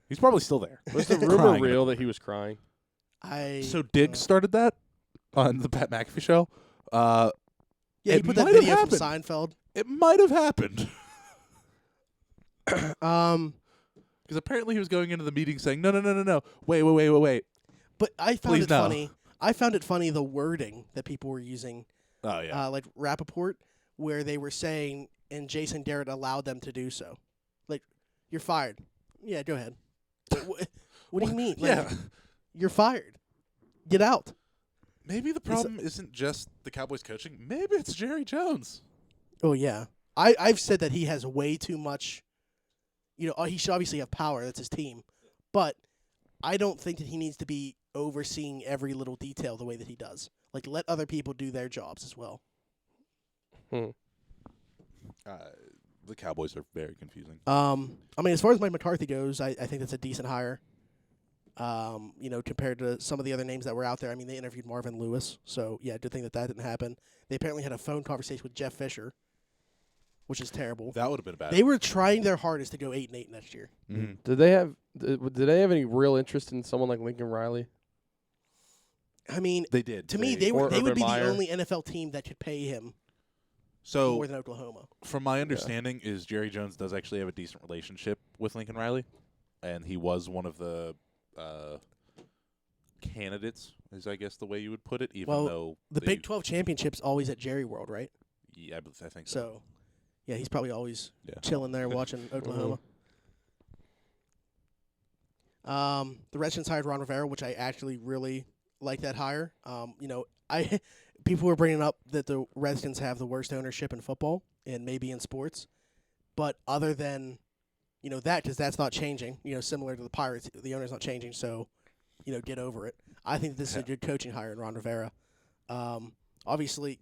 He's probably still there. Was the rumor Crying. real that he was crying? So Diggs started that on the Pat McAfee show. Yeah, he it put that might have video from happened. Seinfeld. It might have happened. Um, Because apparently he was going into the meeting saying, no. Wait. but I found Please it no. funny. I found it funny the wording that people were using, Oh, yeah. like Rappaport, where they were saying, and Jason Garrett allowed them to do so. Like, you're fired. Yeah, go ahead. What do you mean? Like, yeah. you're fired. Get out. Maybe the problem isn't just the Cowboys coaching. Maybe it's Jerry Jones. Oh yeah, I've said that he has way too much. He should obviously have power. That's his team, but I don't think that he needs to be overseeing every little detail the way that he does. Like, let other people do their jobs as well. The Cowboys are very confusing. I mean, as far as Mike McCarthy goes, I think that's a decent hire. Compared to some of the other names that were out there. I mean, they interviewed Marvin Lewis, so yeah, good thing that didn't happen. They apparently had a phone conversation with Jeff Fisher, which is terrible. That would have been bad. They were trying their hardest to go 8-8 next year. Mhm. Did they have any real interest in someone like Lincoln Riley? I mean, They did. to me, Or they would Urban be Meyer. the only NFL team that could pay him So, more than Oklahoma. from my understanding, is Jerry Jones does actually have a decent relationship with Lincoln Riley, and he was one of the candidates, is I guess the way you would put it. Even Well, though The they- Big 12 championship's always at Jerry World, right? yeah, I think so. So, yeah, he's probably always Yeah. chilling there watching Oklahoma. The Redskins hired Ron Rivera, which I actually really like that hire. People were bringing up that the Redskins have the worst ownership in football and maybe in sports, but other than that, because that's not changing. Similar to the Pirates, the owner's not changing, so get over it. I think this is a good coaching hire in Ron Rivera. Obviously,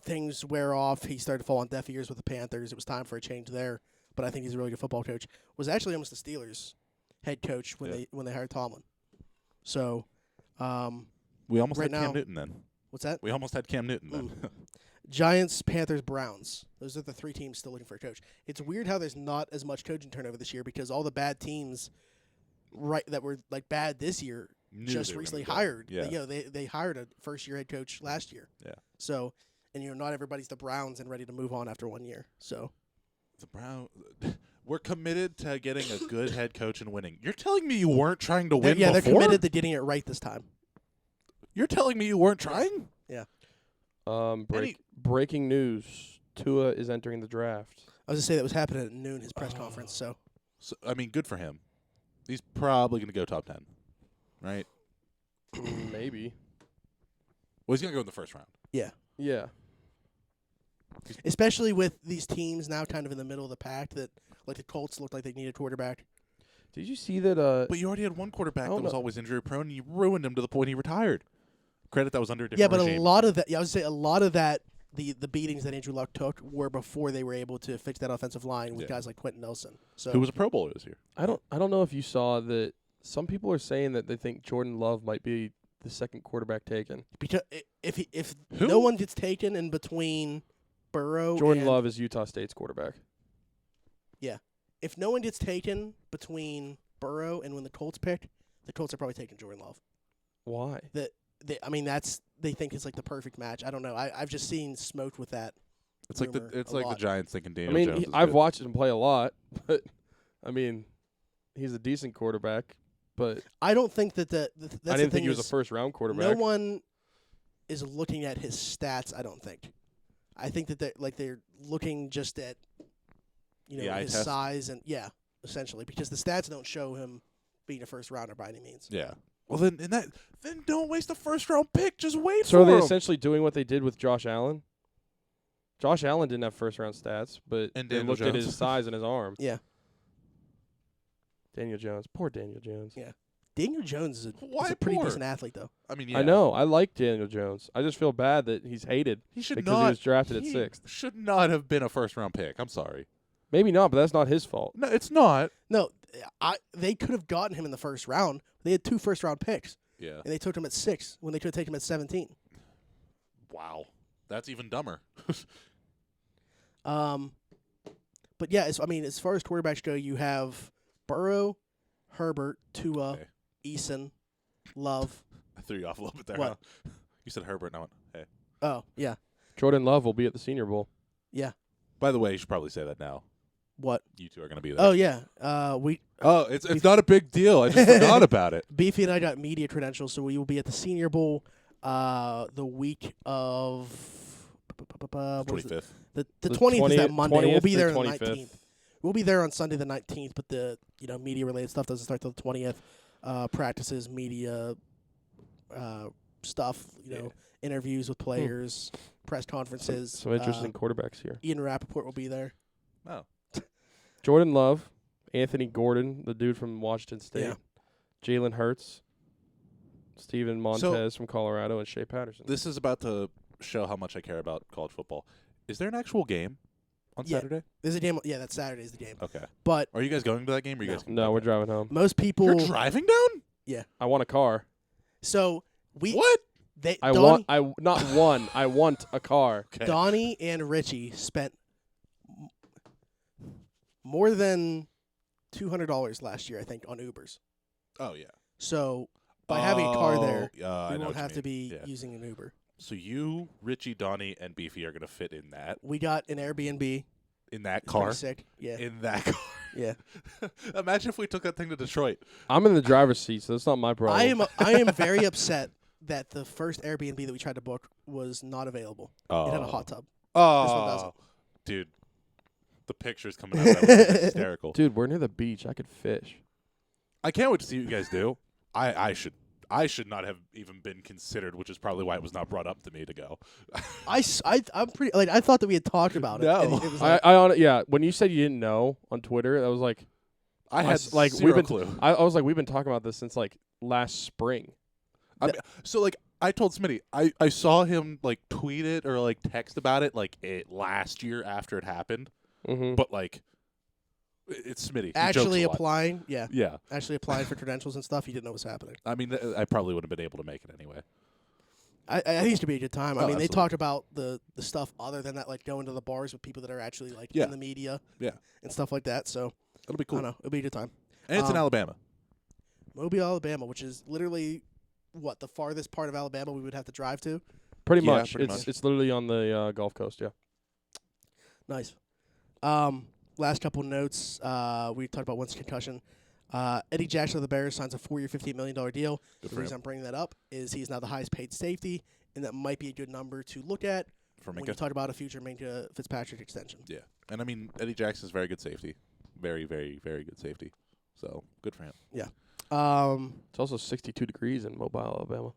things wear off. He started to fall on deaf ears with the Panthers. It was time for a change there. But I think he's a really good football coach. Was actually almost the Steelers' head coach when they hired Tomlin. So, We almost Right had Cam now- Newton then. what's that? We almost had Cam Newton then. Giants, Panthers, Browns. Those are the 3 teams still looking for a coach. It's weird how there's not as much coaching turnover this year because all the bad teams, that were like bad this year, Knew just they were recently gonna be hired. bad. They hired a first-year head coach last year. Yeah. So, and not everybody's the Browns and ready to move on after 1 year. So, The Brown. We're committed to getting a good head coach and winning. You're telling me you weren't trying to win they're before? committed to getting it right this time. You're telling me you weren't trying? Breaking news: Tua is entering the draft. I was gonna say that was happening at noon, his press conference. So, So, I mean, good for him. He's probably going to go top 10, right? Maybe. Well, he's going to go in the first round. Yeah. especially with these teams now kind of in the middle of the pack, that like the Colts looked like they needed a quarterback. Did you see that? But you already had one quarterback Oh, that was no. always injury prone, and you ruined him to the point he retired. Credit that was under a different Yeah, but regime. a lot of that. Yeah, I would say a lot of that. The beatings that Andrew Luck took were before they were able to fix that offensive line with Yeah. guys like Quentin Nelson. So Who was a Pro Bowler this year? I don't know if you saw that. Some people are saying that they think Jordan Love might be the second quarterback taken. because if Who? no one gets taken in between Burrow, Jordan and, Love is Utah State's quarterback. if no one gets taken between Burrow and when the Colts pick, the Colts are probably taking Jordan Love. Why? They think it's like the perfect match. I don't know. I've just seen smoked with that. It's like the rumor it's a like lot. the Giants thinking I Daniel mean, Jones. is I've good. watched him play a lot, but I mean, he's a decent quarterback. But I don't think that that's I the didn't thing think he was a is first round no quarterback. one is looking at his stats. I don't think. I think that they're looking just at The eye his test? size and essentially because the stats don't show him being a first rounder by any means. Yeah. Well, then don't waste a first round pick. Just wait So are for they him. essentially doing what they did with Josh Allen? Josh Allen didn't have first round stats, but And they Daniel looked at Jones. his size and his arm. Yeah. Daniel Jones. Poor Daniel Jones. Yeah. Daniel Jones is Why a pretty poor? decent athlete though. I mean, yeah. I know. I like Daniel Jones. I just feel bad that he's hated He should because not. he was drafted at he 6th. Should not have been a first round pick. I'm sorry. Maybe not, but that's not his fault. No, it's not. No, they could have gotten him in the first round. They had 2 first round picks Yeah. and they took him at 6 when they could have taken him at 17. Wow. That's even dumber. But yeah, as far as quarterbacks go, you have Burrow, Herbert, Tua, Okay. Eason, Love. I threw you off a little bit there. What? Huh? You said Herbert, and I went, hey. Oh yeah, Jordan Love will be at the Senior Bowl. yeah. By the way, you should probably say that now. What? You two are going to be there. Oh yeah. It's not a big deal. I just forgot about it. Beefy and I got media credentials, so we will be at the Senior Bowl the week of what was it? 25th. The The 20th is that 20th Monday. We'll be there through on the 25th. 19th. We'll be there on Sunday the 19th, but the media related stuff doesn't start till the 20th. Practices, media stuff, interviews with players, press conferences. Some interesting quarterbacks here. Ian Rappaport will be there. Oh. Jordan Love, Anthony Gordon, the dude from Washington State, Yeah. Jalen Hurts, Steven Montez from Colorado, and Shea Patterson. This is about to show how much I care about college football. Is there an actual game on Yeah. Saturday? There's a game. Yeah, that Saturday's the game. Okay. But Are you guys going to that game? Or are you No. guys No, we're driving home. most people. You're driving down? I want a car. So we. What? They I Donnie, want. Not one. I want a car. Okay. Donnie and Richie spent more than $200 last year, I think, on Ubers. Oh, yeah. So by having a car there, I know we what won't you have to mean. be Yeah. using an Uber. So you, Richie, Donnie, and Beefy are going to fit in that We got an Airbnb. in that It's car? pretty sick. Yeah. In that car. Yeah. Imagine if we took that thing to Detroit. I'm in the driver's seat, so that's not my problem. I am very upset that the first Airbnb that we tried to book was not available. Oh. It had a hot tub. Oh. This one doesn't. Dude. The pictures coming out of that was hysterical. Dude, we're near the beach. I could fish. I can't wait to see what you guys do. I should not have even been considered, which is probably why it was not brought up to me to go. I'm pretty like I thought that we had talked about it. No. and it was like, Yeah. When you said you didn't know on Twitter, that was like I had like zero we've been. clue. I was like, we've been talking about this since like last spring. I mean, so like I told Smitty, I saw him like tweet it or like text about it like last year after it happened, Mm-hmm. but like it's Smitty. He Actually jokes a lot. applying, Yeah, actually applying for credentials and stuff. He didn't know what was happening. I mean, I probably would have been able to make it anyway. I think it's gonna be a good time. I Oh, mean, they absolutely. talked about the stuff other than that, like going to the bars with people that are actually like Yeah. in the media, Yeah. and stuff like that. So It'll be I cool. don't know, it'll be a good time. And it's in Um, Alabama. Mobile, Alabama, which is literally what the farthest part of Alabama we would have to drive to. Pretty Yeah, much. pretty It's much. it's literally on the Gulf Coast. Yeah. Nice. Last couple notes. We talked about Winston's concussion. Eddie Jackson of the Bears signs a 4-year, $58 million deal. Good The for reason him. I'm bringing that up is he's now the highest paid safety, and that might be a good number to look at For when Minka. you talk about a future Minka Fitzpatrick extension. Yeah, and I mean Eddie Jackson's very good safety, very, very, very good safety. So good for him. It's also 62 degrees in Mobile, Alabama.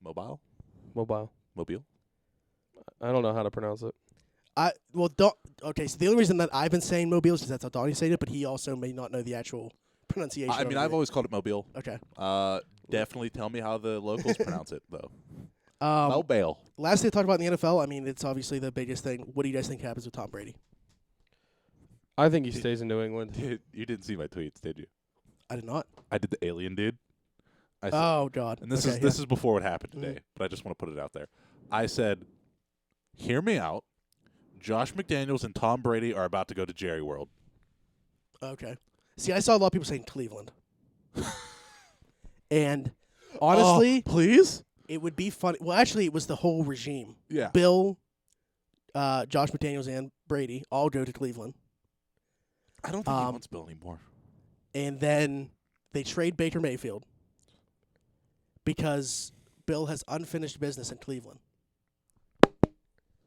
Mobile, Mobile. mobile. I don't know how to pronounce it. Okay, so the only reason that I've been saying Mobile is because that's how Donnie said it, but he also may not know the actual pronunciation. I mean, of I've it. always called it mobile. Okay. Definitely tell me how the locals pronounce it though. Um, Mobile. last thing to talk about in the NFL, I mean, it's obviously the biggest thing. What do you guys think happens with Tom Brady? I think he stays in New England. You didn't see my tweets, did you? I did not. I did the alien dude. I said, Oh God. and this Okay, is this is before what happened today, Mhm. but I just want to put it out there. I said, "Hear me out. Josh McDaniels and Tom Brady are about to go to Jerry World." Okay. See, I saw a lot of people saying Cleveland. And honestly, Oh, please. it would be funny. Well, actually, it was the whole regime. Yeah. Bill, Josh McDaniels, and Brady all go to Cleveland. I don't think he Um, wants Bill anymore. And then they trade Baker Mayfield because Bill has unfinished business in Cleveland.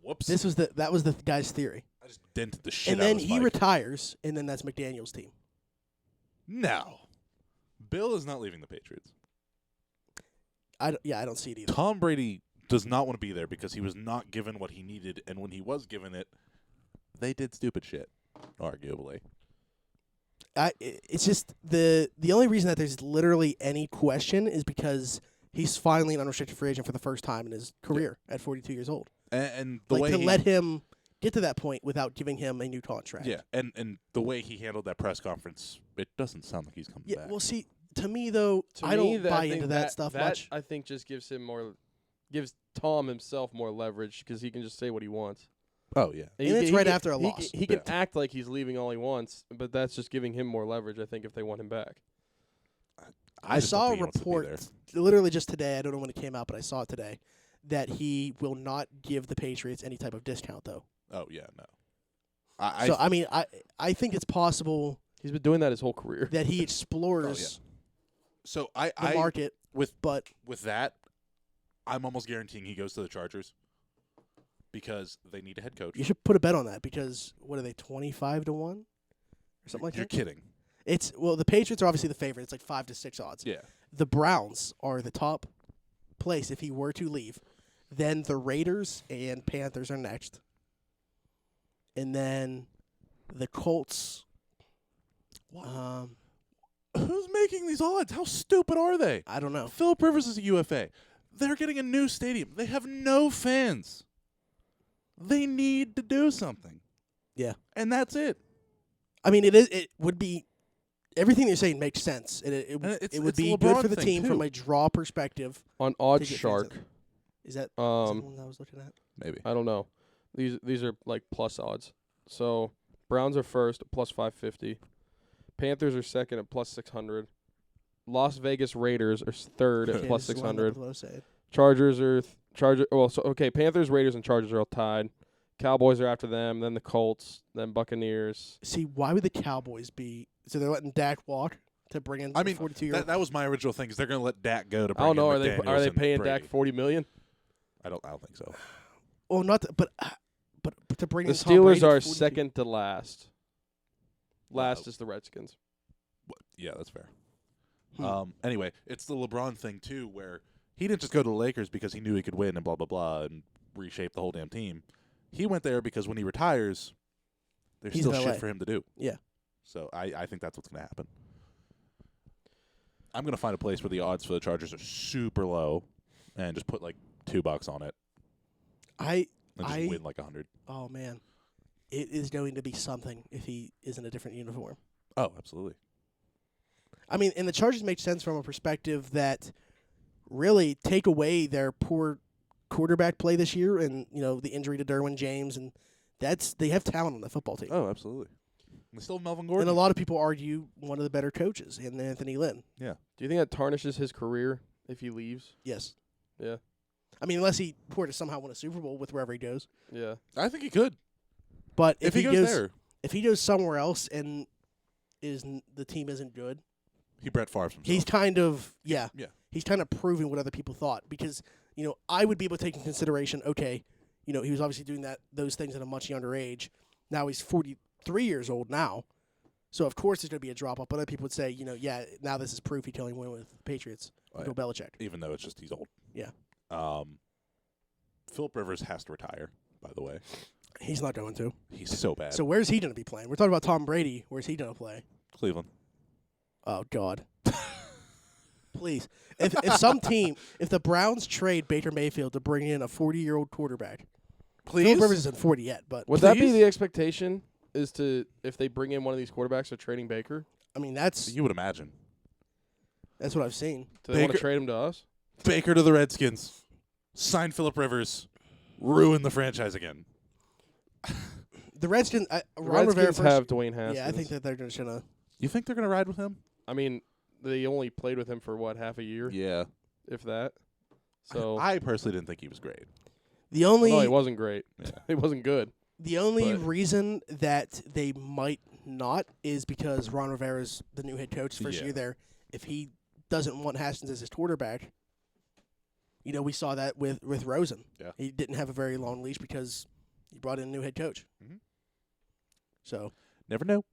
Whoops. That was the guy's theory. I just dented the shit And out then of his he mic. retires, and then that's McDaniel's team. No. Bill is not leaving the Patriots. I don't see it either. Tom Brady does not want to be there because he was not given what he needed, and when he was given it, they did stupid shit, arguably. It's just the only reason that there's literally any question is because he's finally an unrestricted free agent for the first time in his career at 42 years old. And the Like way to he, let him get to that point without giving him a new contract. yeah, and the way he handled that press conference, it doesn't sound like he's coming Yeah. back. Well, see, to me though, To I me, don't buy think into that stuff much. I think just gives Tom himself more leverage because he can just say what he wants. Oh yeah, And it's right after a loss. He can Yeah. act like he's leaving all he wants, but that's just giving him more leverage. I think if they want him back. I just don't saw a think he wants to be report there. literally just today. I don't know when it came out, but I saw it today that he will not give the Patriots any type of discount though. Oh yeah, no. I mean, I think it's possible He's been doing that his whole career. that he explores So the I market, with but that, I'm almost guaranteeing he goes to the Chargers because they need a head coach. you should put a bet on that because what are they 25 to 1 or something like You're that? kidding. It's the Patriots are obviously the favorite. It's like 5 to 6 odds. Yeah. The Browns are the top place if he were to leave. Then the Raiders and Panthers are next. And then the Colts. Who's making these odds? How stupid are they? I don't know. Philip Rivers is a UFA. They're getting a new stadium. They have no fans. They need to do something. Yeah. And that's it. I mean, it would be everything you're saying makes sense. It would it's be a good LeBron for the thing, team too. from a draw perspective. On to Odd get fans Shark, in. Is that the one um, that I was looking at? Maybe. I don't know. These are like plus odds. So Browns are first at plus 550. Panthers are second at plus 600. Las Vegas Raiders are third at Okay, plus this is lined up 600. with what I was saying. Chargers are Panthers, Raiders, and Chargers are all tied. Cowboys are after them, then the Colts, then Buccaneers. See, why would the Cowboys be? So they're letting Dak walk to bring in. I the meto 42-year-old. that was my original thing. Is they're going to let Dak go to I bring don't know. in Are they McDaniels paying and Dak Brady. $40 million? I don't think so. Well, not, but to bring The in Tom Brady Steelers are 42 second to last. Last Wow. is the Redskins. Yeah, that's fair. Hmm. Anyway, it's the LeBron thing too, where he didn't just go to the Lakers because he knew he could win and blah blah blah and reshape the whole damn team. He went there because when he retires, there's He's still in shit LA. for him to do. Yeah. So I think that's what's going to happen. I'm going to find a place where the odds for the Chargers are super low and just put like $2 on it I and just win like 100. oh man, it is going to be something if he is in a different uniform. Oh, absolutely. I mean, and the Chargers make sense from a perspective that really take away their poor quarterback play this year, and the injury to Derwin James, and they have talent on the football team. Oh, absolutely. And they still have Melvin And Gordon. a lot of people argue one of the better coaches in Anthony Lynn. Do you think that tarnishes his career if he leaves? Yes. Yeah. I mean, unless he were to somehow win a Super Bowl with wherever he goes. Yeah. I think he could. But If he goes there, if he goes somewhere else and the team isn't good, he Brett Favre's himself. he's kind of Yeah. he's kind of proving what other people thought, because I would be able to take in consideration, okay, he was obviously doing those things at a much younger age. Now he's 43 years old now, so of course there's going to be a drop off. But other people would say, yeah, now this is proof he can only win with the Patriots. Right. Bill Belichick. Even though it's just he's old. Yeah. Philip Rivers has to retire, by the way. He's not going to. He's so bad. So where's he going to be playing? We're talking about Tom Brady. Where's he going to play? Cleveland. Oh God. Please, if the Browns trade Baker Mayfield to bring in a 40-year-old quarterback, Philip Rivers isn't 40 yet, but Would that be the expectation? Is to if they bring in one of these quarterbacks, they're trading Baker? I mean that's You would imagine. what I've seen. Do they want to Baker- trade him to us? Baker to the Redskins. Sign Philip Rivers. Ruin the franchise again. The Redskins, The Ron Rivera Redskins first. have Dwayne Haskins. Yeah, I think that they're just gonna. You think they're going to ride with him? I mean, they only played with him for half a year, Yeah. if that. So I personally didn't think he was great. The only no, he wasn't great. Yeah. He wasn't good. the only but- reason that they might not is because Ron Rivera's the new head coach first Yeah. year there. If he doesn't want Haskins as his quarterback, we saw that with Rosen. Yeah. He didn't have a very long leash because he brought in a new head coach. Mhm. So Never know.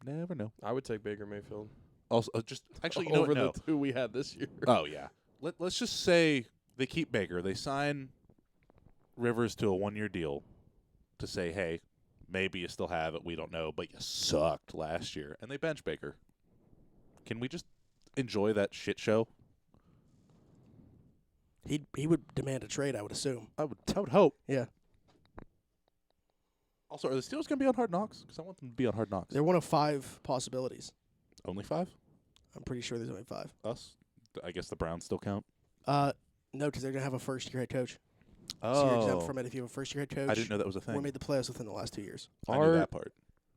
Never know. I would take Baker Mayfield Also, just actually, you know over what? No. the two we had this year. Oh, yeah. Let's just say they keep Baker. They sign Rivers to a 1-year deal to say, hey, maybe you still have it. We don't know, but you sucked last year. And they bench Baker. Can we just enjoy that shit show? he would demand a trade, I would assume. I would hope. Yeah. Also, are the Steelers going to be on Hard Knocks? Because I want them to be on Hard Knocks. They're one of 5 possibilities. Only 5? I'm pretty sure there's only 5. Us? I guess the Browns still count. No, because they're gonna have a first-year head coach. So you're exempt from it if you have a first-year head coach. I didn't know that was a Or thing. made the playoffs within the last 2 years. I knew Are- that part.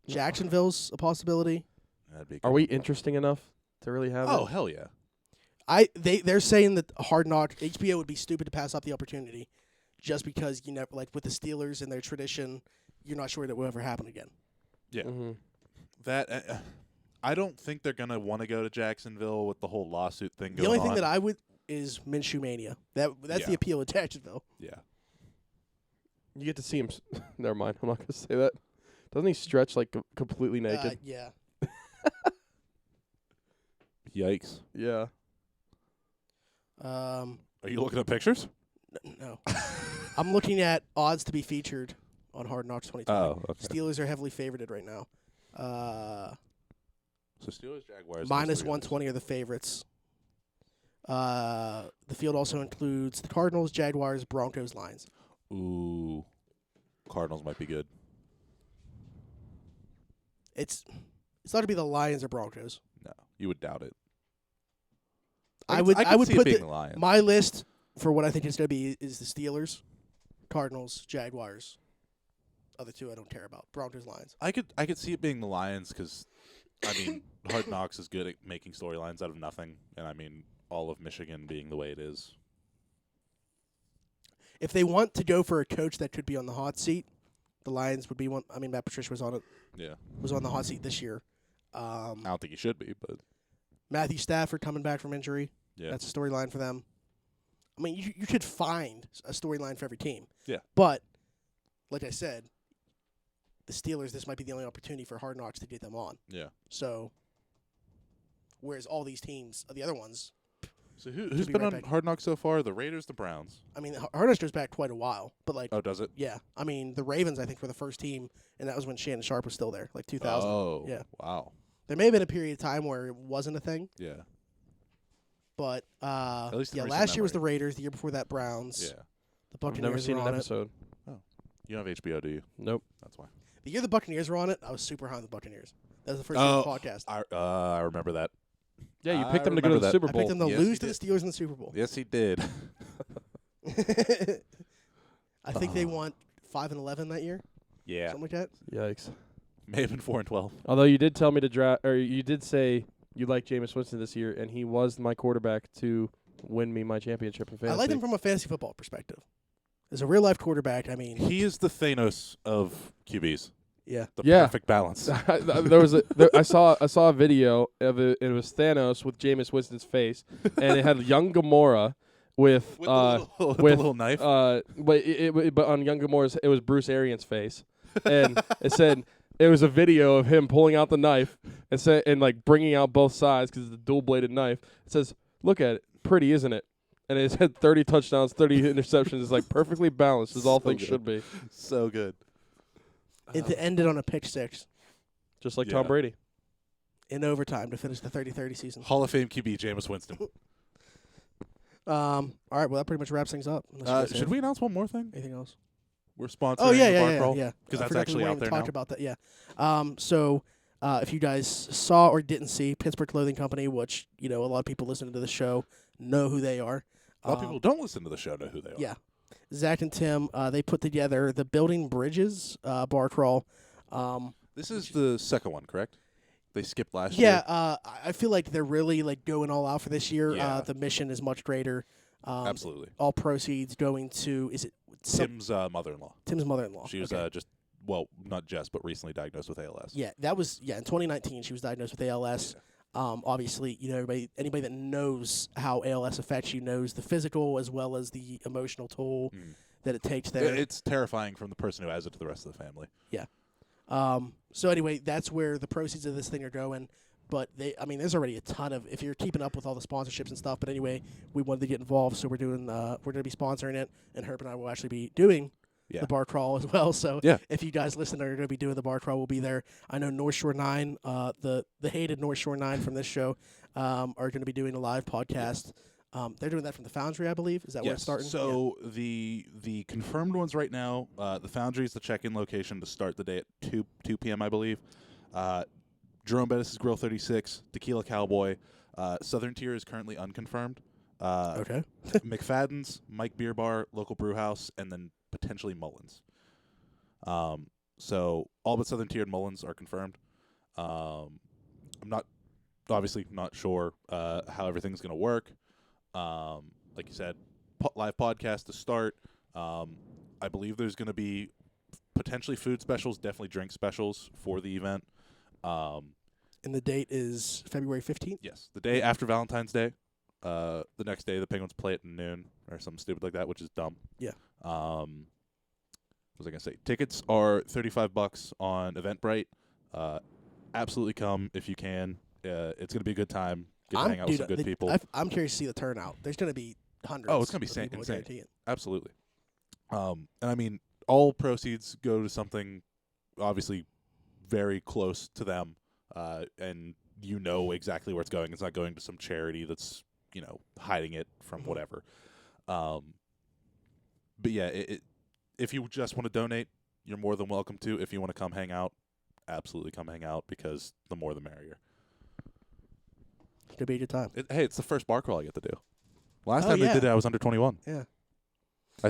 Jacksonville's a possibility. That'd be Are good. we interesting enough to really have Oh, it? hell yeah. They're saying that Hard Knock HBO would be stupid to pass up the opportunity, just because like with the Steelers and their tradition, you're not sure that will ever happen again. Yeah. Mm-hmm. That I don't think they're gonna want to go to Jacksonville with the whole lawsuit thing The going only on. thing that I would is Minshew Mania. That's Yeah. the appeal of Jacksonville. yeah. You get to see him. Never mind. I'm not going to say that. Doesn't he stretch like completely naked? Yeah. Yikes. Yeah. Are you looking at pictures? No. I'm looking at odds to be featured on Hard Knocks 2020. Oh, okay. Steelers are heavily favorited right now. So Steelers, Jaguars. Minus those three others. 120 are the favorites. The field also includes the Cardinals, Jaguars, Broncos, Lions. Ooh, Cardinals might be good. It's not to be the Lions or Broncos. No, you would doubt it. I would see put it being the Lions. my list for what I think it's going to be is the Steelers, Cardinals, Jaguars. Other two I don't care about. Broncos, Lions. I could see it being the Lions because, I mean, Hard Knocks is good at making storylines out of nothing, and I mean, all of Michigan being the way it is. If they want to go for a coach that could be on the hot seat, the Lions would be one. I mean, Matt Patricia was on the hot seat this year. I don't think he should be, but Matthew Stafford coming back from injury. yeah. That's a storyline for them. I mean, you could find a storyline for every team. Yeah. But, like I said, the Steelers, this might be the only opportunity for Hard Knocks to get them on. Yeah. So, whereas all these teams, the other ones, So who's be been right on back. Hard Knocks so far? The Raiders, the Browns. I mean, Hard Knocks goes back quite a while. But, like, Oh, does it? yeah. I mean, the Ravens, I think, were the first team, and that was when Shannon Sharp was still there, like 2000. Oh, Yeah. Wow. There may have been a period of time where it wasn't a thing, Yeah. But least in yeah, recent last year was the memory. Raiders. The year before that, Browns. Yeah. The I've Buccaneers never seen were an on it. episode. You don't have HBO, do you? Nope. That's why. The year the Buccaneers were on it, I was super high on the Buccaneers. That was the first year of the podcast. I remember that. Yeah, you I picked them to go to remember the that. Super I Bowl. picked them to Yes, lose he to the did. Steelers in the Super Bowl. Yes, he did. I think they won 5-11 that year, Yeah. something like that. Yikes. May have been 4-12. Although you did tell me to draft, or you did say you like Jameis Winston this year, and he was my quarterback to win me my championship in fantasy. I like him from a fantasy football perspective. As a real life quarterback, I mean, He is the Thanos of QBs. yeah. The Yeah. perfect balance. I saw a video of it. It was Thanos with Jameis Winston's face, and it had young Gamora with With the little knife. but on young Gamora's it was Bruce Arians' face, and it said it was a video of him pulling out the knife and like bringing out both sides because it's a dual bladed knife. It says, "Look at it, pretty, isn't it?" And it had 30 touchdowns, 30 interceptions. It's like perfectly balanced as all So things good. should be, So good. It ended on a pick six just like Yeah. Tom Brady. in overtime to finish the 30-30 season. Hall of Fame QB Jameis Winston. All right, well, that pretty much wraps things up. Unless you guys Should have we announce one more thing? anything else? We're sponsoring Oh yeah, the Bar yeah, Crawl. yeah. Because I that's forgot actually we out there talked now. about that. Yeah. So if you guys saw or didn't see Pittsburgh Clothing Company, which a lot of people listening to the show know who they are. A lot of people who don't listen to the show know who they are. Yeah. Zach and Tim, they put together the Building Bridges bar crawl. This is the second one, correct? They skipped last Yeah, year. I feel like they're really going all out for this year. Yeah. The mission is much greater. Absolutely. All proceeds going to Tim's mother-in-law. Tim's mother-in-law. She was Okay. not just, but recently diagnosed with ALS. Yeah, that was in 2019 she was diagnosed with ALS. Obviously, anybody that knows how ALS affects you knows the physical as well as the emotional toll that it takes there. It's terrifying from the person who has it to the rest of the family. So anyway, that's where the proceeds of this thing are going. But there's already a ton of, if you're keeping up with all the sponsorships and stuff. But anyway, we wanted to get involved, so we're going to be sponsoring it, and Herb and I will actually be doing Yeah. the bar crawl as well. So Yeah. if you guys listen are going to be doing the bar crawl, we'll be there. I know North Shore 9, the hated North Shore 9 from this show, are going to be doing a live podcast. They're doing that from the Foundry, I believe. Is that where it's starting? So the confirmed ones right now, the Foundry is the check-in location to start the day at 2 p.m. I believe. Jerome Bettis' Grill 36, Tequila Cowboy, Southern Tier is currently unconfirmed. Okay. McFadden's, Mike Beer Bar, Local Brew House, and then potentially Mullins. So all but Southern Tier and Mullins are confirmed. I'm obviously not sure how everything's going to work. Like you said, live podcast to start. I believe there's going to be potentially food specials, definitely drink specials for the event. And the date is February 15th? Yes, the day after Valentine's Day. The next day, the Penguins play at noon or something stupid like that, which is dumb. Yeah. What was I gonna say? Tickets are $35 on Eventbrite. Absolutely come if you can. It's gonna be a good time. Get to hang out with some good people. I'm curious to see the turnout. There's going to be hundreds. Oh, it's gonna be of people, I insane. guarantee it. Absolutely. And I mean, all proceeds go to something obviously very close to them, and you know exactly where it's going. It's not going to some charity that's hiding it from whatever. But yeah, if you just want to donate, you're more than welcome to. If you want to come hang out, absolutely come hang out, because the more the merrier. It's going to be a good time. Hey, it's the first bar crawl I get to do. Last Oh, time yeah. they did it, I was under 21. Yeah.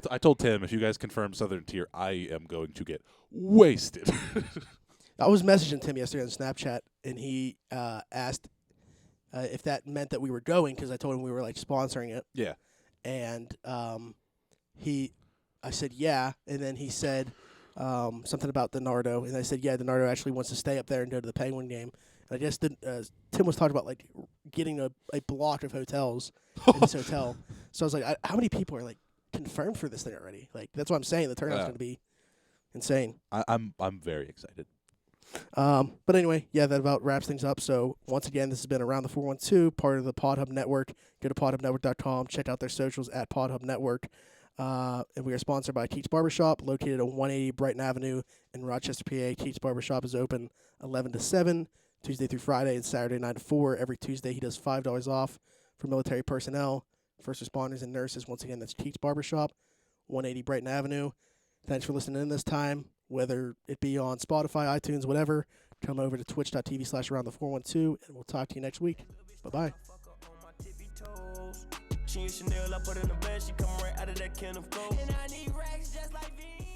I told Tim, if you guys confirm Southern Tier, I am going to get wasted. I was messaging Tim yesterday on Snapchat, and he asked if that meant that we were going, because I told him we were sponsoring it. Yeah. And I said yeah, and then he said something about DiNardo, and I said yeah, DiNardo actually wants to stay up there and go to the Penguin game. And I guess Tim was talking about getting a block of hotels in this hotel. So I was like, how many people are confirmed for this thing already? That's what I'm saying. The turnout's going to be insane. I'm very excited. But anyway, yeah, that about wraps things up. So once again, this has been Around the 412, part of the PodHub Network. Go to podhubnetwork.com. Check out their socials at PodHub Network. And we are sponsored by Teach Barbershop, located at 180 Brighton Avenue in Rochester, PA. Teach Barbershop is open 11 to 7, Tuesday through Friday, and Saturday 9 to 4. Every Tuesday, he does $5 off for military personnel, first responders, and nurses. Once again, that's Teach Barbershop, 180 Brighton Avenue. Thanks for listening in this time, whether it be on Spotify, iTunes, whatever. Come over to twitch.tv/around412, and we'll talk to you next week. Bye-bye. She and Chanel, I put in the bed, she come right out of that can of gold. And I need racks just like V.